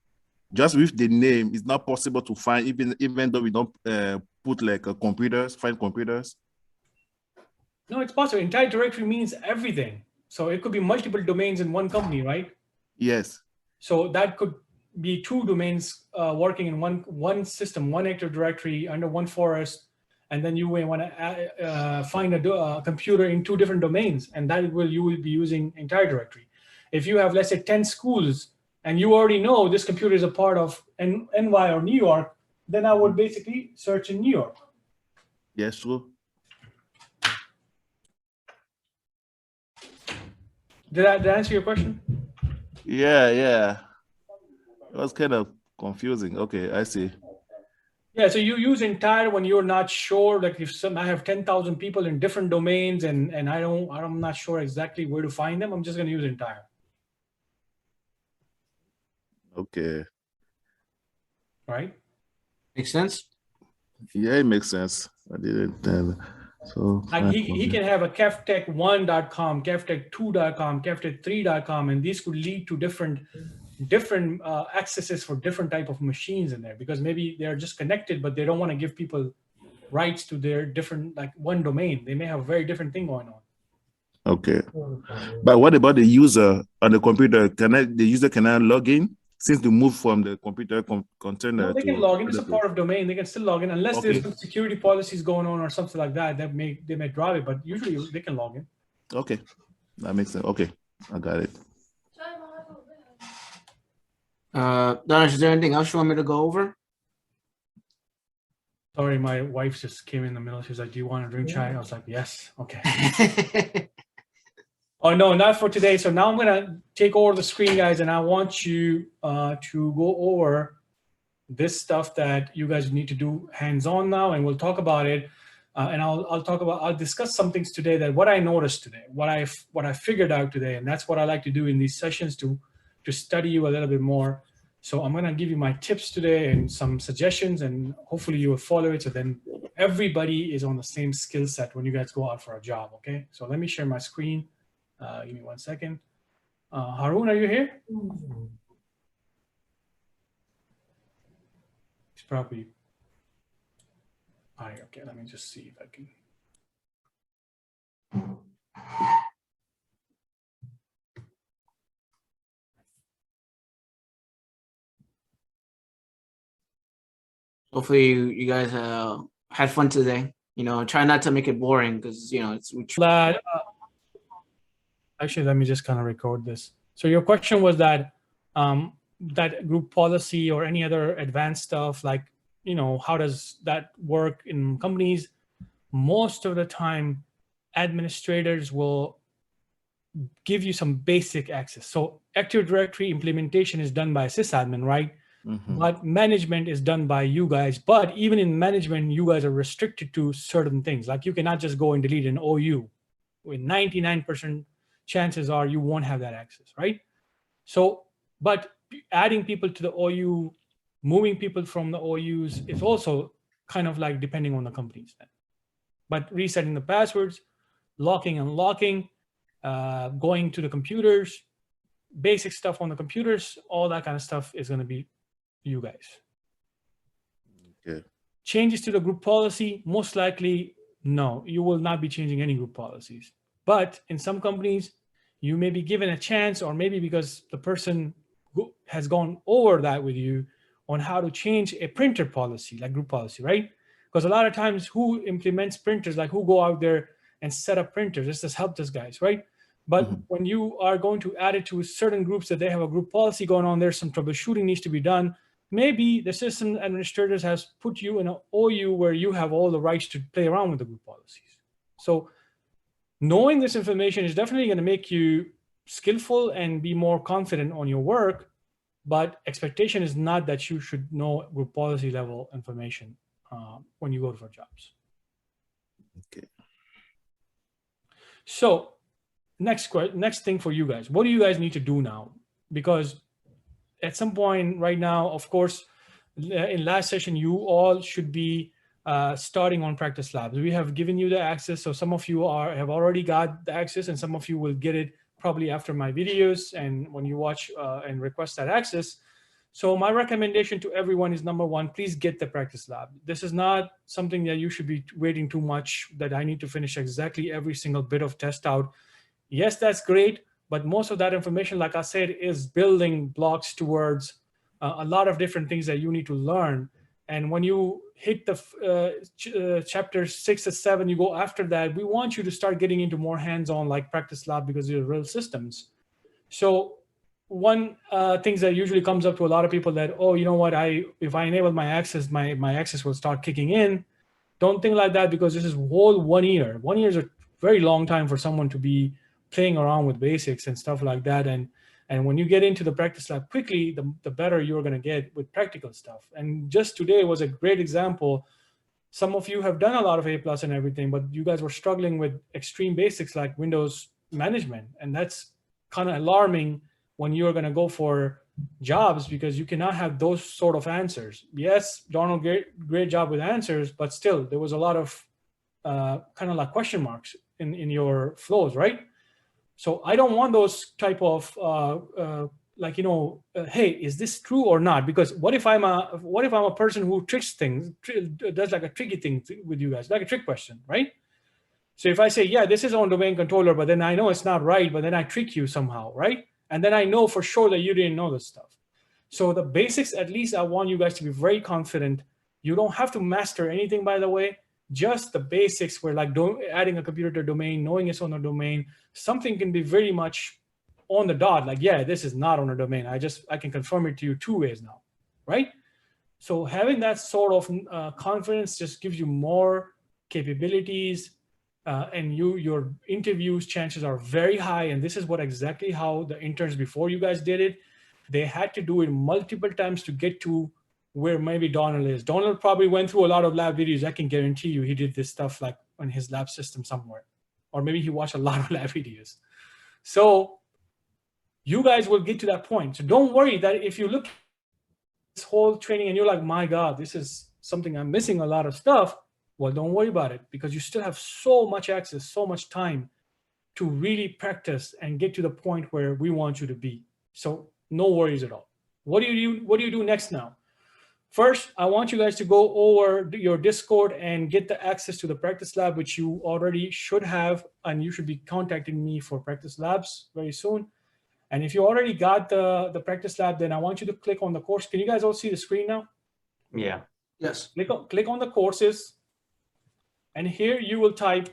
just with the name, it's not possible to find, even though we don't put like computers, find computers. No, it's possible. Entire directory means everything. So it could be multiple domains in one company, right? Yes. So that could be two domains working in one system, one Active Directory under one forest, and then you may want to find a computer in two different domains, and that you will be using entire directory. If you have, let's say, 10 schools, and you already know this computer is a part of NY or New York, then I would basically search in New York. Yes, true. Did I answer your question? Yeah. It was kind of confusing. Okay, I see. Yeah, so you use entire when you're not sure, like if I have 10,000 people in different domains and I'm not sure exactly where to find them, I'm just going to use entire. Okay. Right? Makes sense? Yeah, it makes sense. I didn't. So Like he can have a Kevtech1.com, Kevtech2.com, Kevtech3.com, and these could lead to different accesses for different type of machines in there, because maybe they're just connected, but they don't want to give people rights to their different, like one domain. They may have a very different thing going on. Okay. But what about the user on the computer? The user cannot log in since they moved from the computer container? No, they can log in. It's a part of domain. They can still log in unless there's some security policies going on or something like that. They may drive it, but usually they can log in. Okay, that makes sense. Okay, I got it. Donish, is there anything else you want me to go over? Sorry, my wife just came in the middle. She was like, "Do you want to drink chai?" I was like, "Yes." Okay. Oh no, not for today. So now I'm gonna take over the screen, guys, and I want you to go over this stuff that you guys need to do hands-on now, and we'll talk about it. And I'll discuss some things today that what I noticed today, what I figured out today, and that's what I like to do in these sessions to study you a little bit more. So I'm gonna give you my tips today and some suggestions, and hopefully you will follow it. So then everybody is on the same skill set when you guys go out for a job. Okay. So let me share my screen. Give me 1 second. Harun, are you here? He's probably. All right, okay, let me just see if I can. Hopefully you guys had fun today. Try not to make it boring because That actually, let me just kind of record this. So your question was that that group policy or any other advanced stuff, like, how does that work in companies? Most of the time, administrators will give you some basic access. So Active Directory implementation is done by a sysadmin, right? Mm-hmm. But management is done by you guys. But even in management, you guys are restricted to certain things. Like you cannot just go and delete an OU. With 99% chances are you won't have that access, right? So, but adding people to the OU, moving people from the OUs is also kind of like depending on the companies then. But resetting the passwords, locking and unlocking, going to the computers, basic stuff on the computers, all that kind of stuff is going to be you guys. Okay. Changes to the group policy, most likely, no, you will not be changing any group policies. But in some companies, you may be given a chance, or maybe because the person has gone over that with you on how to change a printer policy, like group policy, right? Because a lot of times who implements printers, like who go out there and set up printers, this is Helpdesk guys, right? But when you are going to add it to certain groups that they have a group policy going on, there's some troubleshooting needs to be done. Maybe the system administrators has put you in an OU where you have all the rights to play around with the group policies. So knowing this information is definitely going to make you skillful and be more confident on your work, but expectation is not that you should know group policy level information when you go for jobs. Okay. So next thing for you guys, what do you guys need to do now? Because at some point right now, of course, in last session, you all should be starting on practice labs. We have given you the access. So some of you have already got the access, and some of you will get it probably after my videos and when you watch and request that access. So my recommendation to everyone is, number one, please get the practice lab. This is not something that you should be waiting too much, that I need to finish exactly every single bit of test out. Yes, that's great, but most of that information, like I said, is building blocks towards a lot of different things that you need to learn. And when you hit the chapter 6 or 7, you go after that, we want you to start getting into more hands-on like practice lab, because they're real systems. So one things that usually comes up to a lot of people that, oh, you know what, if I enable my access, my access will start kicking in. Don't think like that, because this is whole 1 year. 1 year is a very long time for someone to be playing around with basics and stuff like that. And when you get into the practice lab quickly, the better you're going to get with practical stuff. And just today was a great example. Some of you have done a lot of A+ and everything, but you guys were struggling with extreme basics like Windows management. And that's kind of alarming when you're going to go for jobs, because you cannot have those sort of answers. Yes, Donald, great job with answers, but still there was a lot of kind of like question marks in your flows, right? So I don't want those type of like, hey, is this true or not? Because what if I'm a person who tricks things, does like a tricky thing with you guys, like a trick question, right? So if I say, yeah, this is on domain controller, but then I know it's not right, but then I trick you somehow, right? And then I know for sure that you didn't know this stuff. So the basics, at least I want you guys to be very confident. You don't have to master anything, by the way, just the basics where like adding a computer to a domain, knowing it's on a domain, something can be very much on the dot. Like, yeah, this is not on a domain. I can confirm it to you 2 ways now, right? So having that sort of confidence just gives you more capabilities, and your interviews chances are very high. And this is what exactly how the interns before you guys did it. They had to do it multiple times to get to where maybe Donald is. Donald probably went through a lot of lab videos. I can guarantee you he did this stuff like on his lab system somewhere, or maybe he watched a lot of lab videos. So you guys will get to that point. So don't worry that if you look at this whole training and you're like, my God, this is something I'm missing a lot of stuff. Well, don't worry about it, because you still have so much access, so much time to really practice and get to the point where we want you to be. So no worries at all. What do you do next now? First, I want you guys to go over your Discord and get the access to the practice lab, which you already should have, and you should be contacting me for practice labs very soon. And if you already got the practice lab, then I want you to click on the course. Can you guys all see the screen now? Yeah. Yes. Click on the courses, and here you will type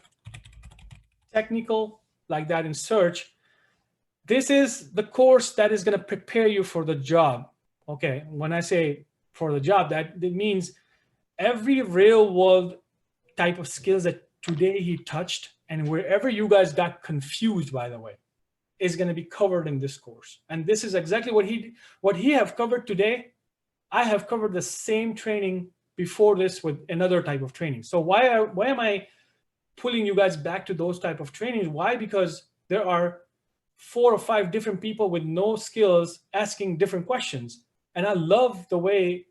technical like that in search. This is the course that is going to prepare you for the job. Okay, when I say for the job, that means every real world type of skills that today he touched, and wherever you guys got confused, by the way, is going to be covered in this course. And this is exactly what he have covered today. I have covered the same training before this with another type of training. So why am I pulling you guys back to those type of trainings? Why? Because there are 4 or 5 different people with no skills asking different questions. And I love the way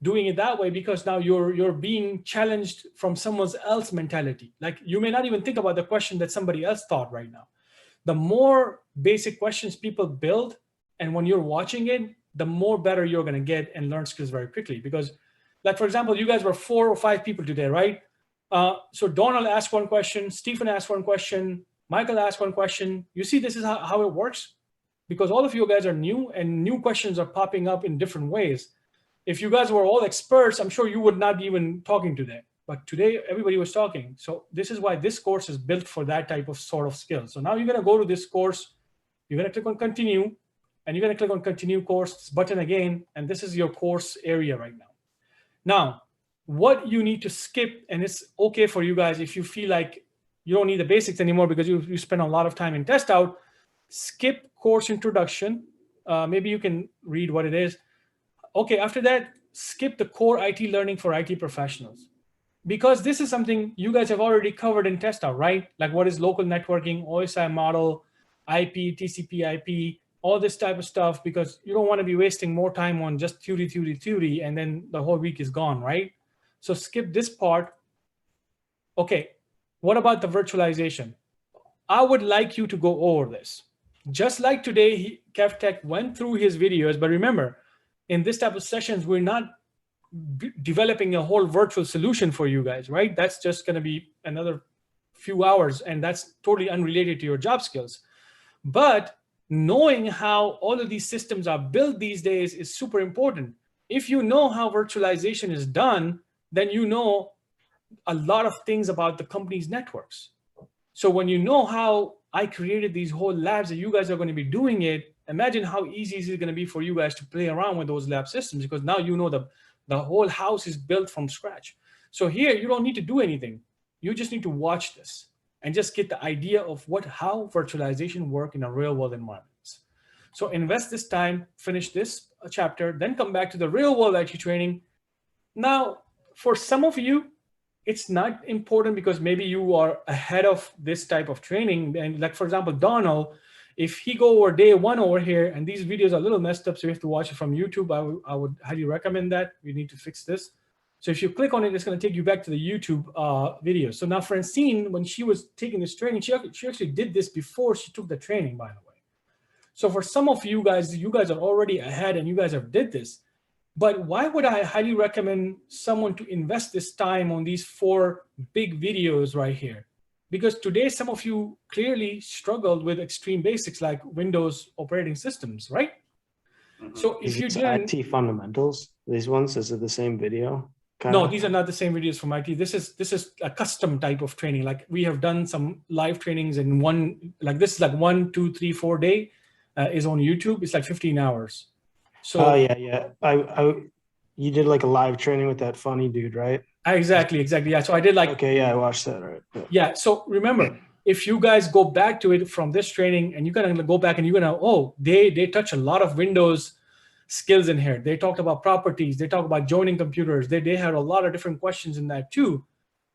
doing it that way, because now you're being challenged from someone else's mentality. Like, you may not even think about the question that somebody else thought right now. The more basic questions people build, and when you're watching it, the more better you're going to get and learn skills very quickly. Because, like, for example, you guys were 4 or 5 people today, right? So Donald asked one question, Stephen asked one question, Michael asked one question. You see, this is how it works, because all of you guys are new, and new questions are popping up in different ways. If you guys were all experts, I'm sure you would not be even talking today. But today, everybody was talking. So this is why this course is built for that type of sort of skill. So now you're going to go to this course. You're going to click on continue, and you're going to click on continue course button again. And this is your course area right now. Now, what you need to skip, and it's okay for you guys if you feel like you don't need the basics anymore because you spend a lot of time in test out, skip course introduction. Maybe you can read what it is. Okay, after that, skip the core IT learning for IT professionals, because this is something you guys have already covered in test out, right? Like, what is local networking, OSI model, IP, TCP IP, all this type of stuff, because you don't want to be wasting more time on just theory, and then the whole week is gone, right? So skip this part. Okay, what about the virtualization? I would like you to go over this. Just like today, Kevtech went through his videos, but remember, in this type of sessions, we're not developing a whole virtual solution for you guys, right? That's just going to be another few hours, and that's totally unrelated to your job skills. But knowing how all of these systems are built these days is super important. If you know how virtualization is done, then you know a lot of things about the company's networks. So when you know how I created these whole labs that you guys are going to be doing it, imagine how easy is it going to be for you guys to play around with those lab systems, because now you know the whole house is built from scratch. So here you don't need to do anything. You just need to watch this and just get the idea of how virtualization work in a real world environments. So invest this time, finish this chapter, then come back to the real world IT training. Now, for some of you, it's not important because maybe you are ahead of this type of training. And like, for example, Donald, if he go over day one over here, and these videos are a little messed up, so you have to watch it from YouTube, I would highly recommend that. We need to fix this. So if you click on it, it's going to take you back to the YouTube video. So now Francine, when she was taking this training, she actually did this before she took the training, by the way. So for some of you guys are already ahead and you guys have did this. But why would I highly recommend someone to invest this time on these 4 big videos right here? Because today, some of you clearly struggled with extreme basics like Windows operating systems, right? Mhm. So if you Is didn't, IT fundamentals, these ones, is it the same video? no, these are not the same videos from IT. This is a custom type of training. Like we have done some live trainings in one, like this is like 1, 2, 3, 4 day is on YouTube. It's like 15 hours. So Oh yeah. You did like a live training with that funny dude, right? exactly. Yeah. So I did like, Okay, yeah, I watched that. Right. yeah. So remember, if you guys go back to it from this training and you're going to go back and you're going to, oh, they touch a lot of Windows skills in here. They talked about properties. They talk about joining computers. They had a lot of different questions in that too.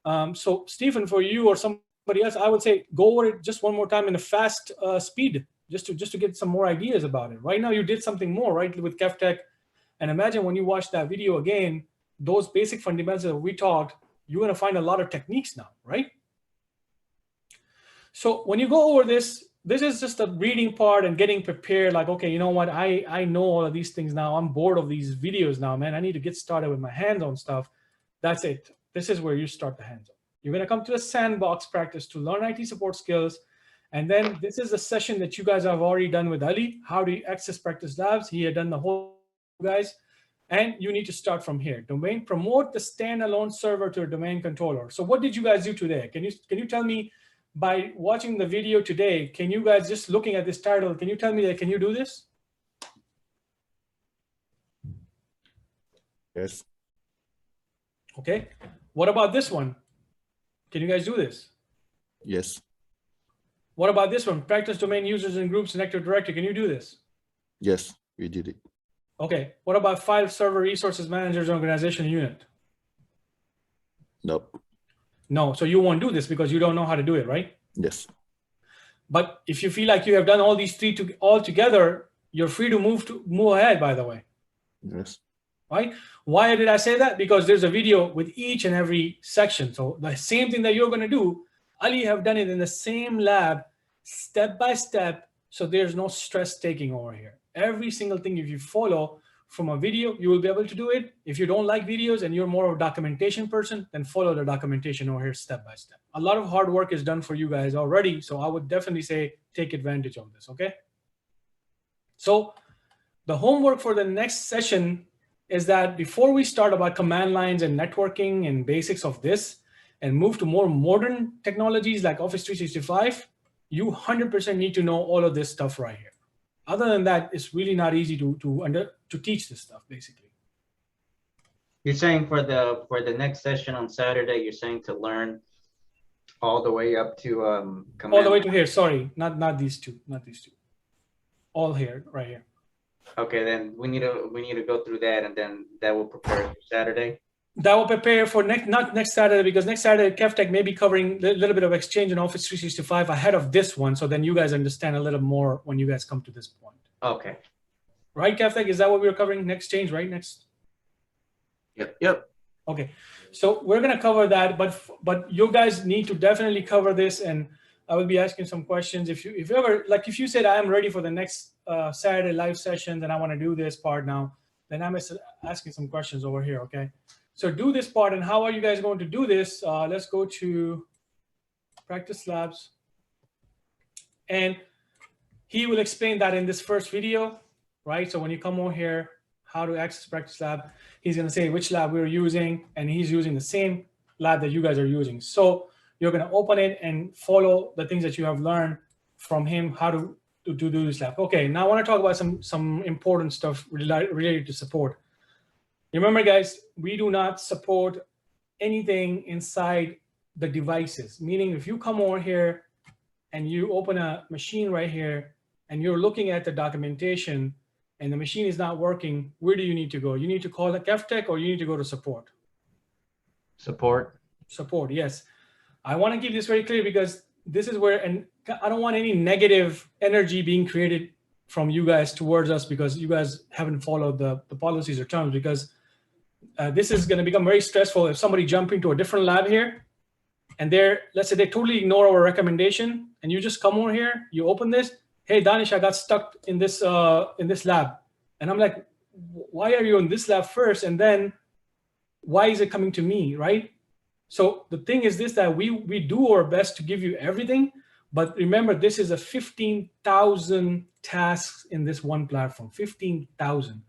So Stephen, for you or somebody else, I would say go over it just one more time in a fast speed, just to get some more ideas about it. Right now you did something more, right, with Kevtech. And imagine when you watch that video again, those basic fundamentals that we talked, you're going to find a lot of techniques now, right? So when you go over this is just the reading part and getting prepared. Like, okay, you know what? I know all of these things now. I'm bored of these videos now, man. I need to get started with my hands-on stuff. That's it. This is where you start the hands-on. You're going to come to the sandbox practice to learn IT support skills. And then this is a session that you guys have already done with Ali. How do you access practice labs? He had done the whole, guys. And you need to start from here. Domain, promote the standalone server to a domain controller. So what did you guys do today? Can you tell me, by watching the video today, can you guys, just looking at this title, can you tell me that, can you do this? Yes. Okay. What about this one? Can you guys do this? Yes. What about this one? Practice domain users and groups in Active Directory. Can you do this? Yes, we did it. Okay. What about file server resources managers organization unit? Nope. No. So you won't do this because you don't know how to do it, right? Yes. But if you feel like you have done all these 3 all together, you're free to move ahead, by the way. Yes. Right? Why did I say that? Because there's a video with each and every section. So the same thing that you're going to do, Ali have done it in the same lab, step by step. So there's no stress taking over here. Every single thing, if you follow from a video, you will be able to do it. If you don't like videos and you're more of a documentation person, then follow the documentation over here step by step. A lot of hard work is done for you guys already. So I would definitely say take advantage of this, okay? So the homework for the next session is that before we start about command lines and networking and basics of this and move to more modern technologies like Office 365, you 100% need to know all of this stuff right here. Other than that, it's really not easy to teach this stuff, basically. You're saying for the next session on Saturday, you're saying to learn all the way up to command. All the way to here. Sorry, not these two, all here, right here. Okay, then we need to go through that, and then that will prepare for Saturday. That will prepare for not next Saturday, because next Saturday Kevtech may be covering a little bit of Exchange and Office 365 ahead of this one. So then you guys understand a little more when you guys come to this point. Okay. Right, Kevtech? Is that what we're covering next Exchange, right? Next. Yep. Okay. So we're going to cover that, but you guys need to definitely cover this, and I will be asking some questions. If you ever, like if you said, I am ready for the next Saturday live sessions and I want to do this part now, then I'm asking some questions over here, okay? So do this part, and how are you guys going to do this? Let's go to practice labs. And he will explain that in this first video, right? So when you come over here, how to access practice lab, he's gonna say which lab we're using, and he's using the same lab that you guys are using. So you're gonna open it and follow the things that you have learned from him, how to do this lab. Okay, now I wanna talk about some important stuff related to support. Remember guys, we do not support anything inside the devices, meaning if you come over here and you open a machine right here and you're looking at the documentation and the machine is not working, where do you need to go? You need to call the Kevtech or you need to go to support? Support. Support, yes. I want to keep this very clear because this is where, and I don't want any negative energy being created from you guys towards us because you guys haven't followed the policies or terms, because this is going to become very stressful if somebody jump into a different lab here and let's say they totally ignore our recommendation, and you just come over here, you open this, hey Danish, I got stuck in this lab, and I'm like, why are you in this lab first, and then why is it coming to me, right? So the thing is this, that we do our best to give you everything, but remember this is a 15,000 tasks in this one platform, 15,000.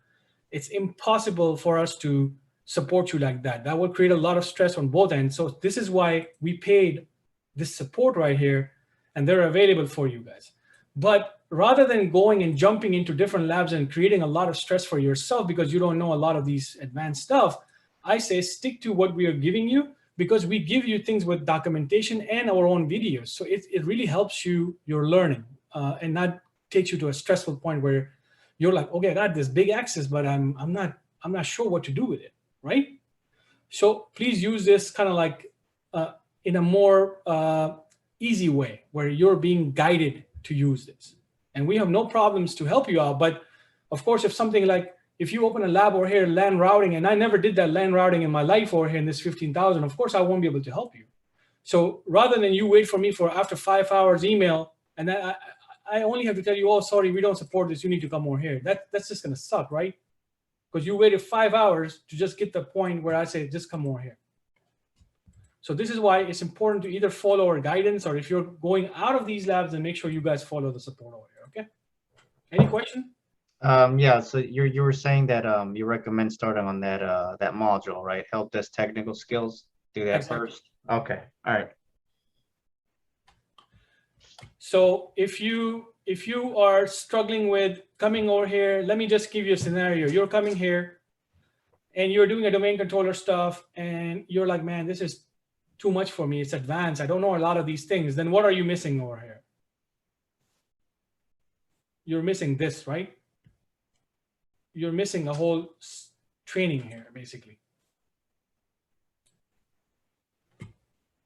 It's impossible for us to support you like that. That will create a lot of stress on both ends. So this is why we paid this support right here, and they're available for you guys. But rather than going and jumping into different labs and creating a lot of stress for yourself because you don't know a lot of these advanced stuff, I say stick to what we are giving you, because we give you things with documentation and our own videos. So it really helps your learning and not takes you to a stressful point where you're like, okay, I got this big access, but I'm not sure what to do with it, right? So please use this kind of like in a more easy way where you're being guided to use this. And we have no problems to help you out. But of course, if something like, if you open a lab over here, LAN routing, and I never did that LAN routing in my life over here in this 15,000, of course I won't be able to help you. So rather than you wait for me for after 5 hours email, and then I only have to tell you, oh, sorry, we don't support this, you need to come over here. That's just gonna suck, right? Because you waited 5 hours to just get the point where I say, just come over here. So this is why it's important to either follow our guidance, or if you're going out of these labs, then make sure you guys follow the support over here, okay? Any question? Yeah, so you were saying that you recommend starting on that that module, right? Helpdesk technical skills. Do that Exactly. first. Okay. All right. So if you are struggling with coming over here, let me just give you a scenario. You're coming here and you're doing a domain controller stuff and you're like, man, this is too much for me. It's advanced. I don't know a lot of these things. Then what are you missing over here? You're missing this, right? You're missing a whole training here, basically.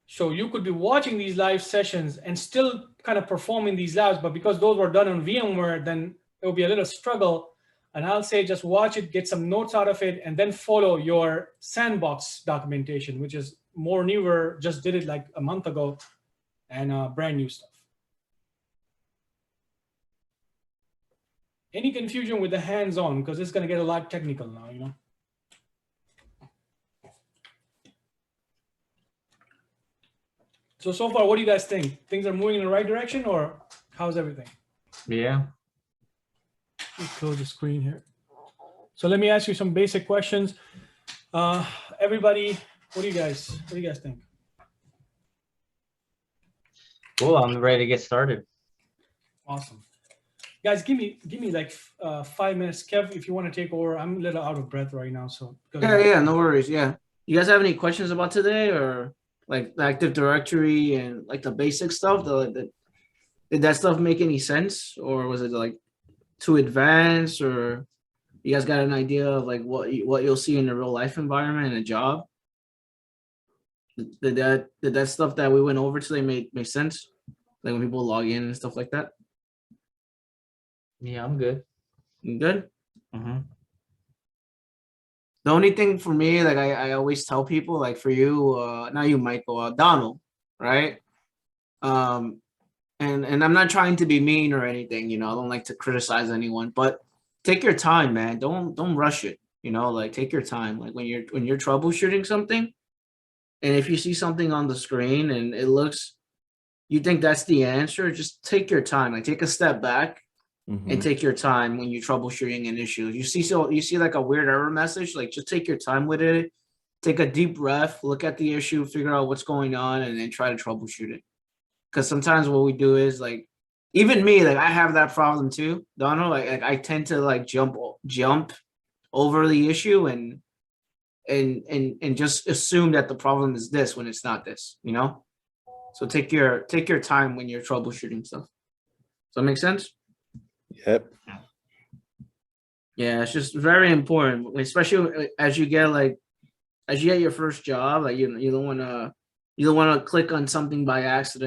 So you could be watching these live sessions and still kind of performing these labs, but because those were done on VMware, then it will be a little struggle. And I'll say just watch it, get some notes out of it, and then follow your sandbox documentation, which is more newer, just did it like a month ago, and brand new stuff. Any confusion with the hands-on, because it's going to get a lot technical now, you know? So far, what do you guys think? Things are moving in the right direction, or how's everything? Yeah. Let me close the screen here. So let me ask you some basic questions. Everybody, what do you guys think? Cool. I'm ready to get started. Awesome. Guys, give me like 5 minutes. Kev, if you want to take over, I'm a little out of breath right now. So Yeah, no worries. Yeah. You guys have any questions about today, or like the Active Directory and like the basic stuff? Did that stuff make any sense, or was it like too advanced, or you guys got an idea of like what you'll see in a real life environment and a job? Did that stuff that we went over today make sense? Like when people log in and stuff like that? Yeah, I'm good. You good? Mm-hmm. The only thing for me, like I always tell people, like for you, not you, Michael, Donald, right? And I'm not trying to be mean or anything, you know, I don't like to criticize anyone, but take your time, man. Don't rush it. You know, like take your time. Like when you're troubleshooting something, and if you see something on the screen and it looks, you think that's the answer, just take your time. Like take a step back and take your time when you're troubleshooting an issue. You see like a weird error message, like just take your time with it. Take a deep breath, look at the issue, figure out what's going on, and then try to troubleshoot it. Because sometimes what we do is like, even me, like I have that problem too, Donald. Like I tend to like jump over the issue and just assume that the problem is this when it's not this, you know? So take your time when you're troubleshooting stuff. Does that make sense? Yep. Yeah, it's just very important, especially as you get your first job. Like you don't want to click on something by accident.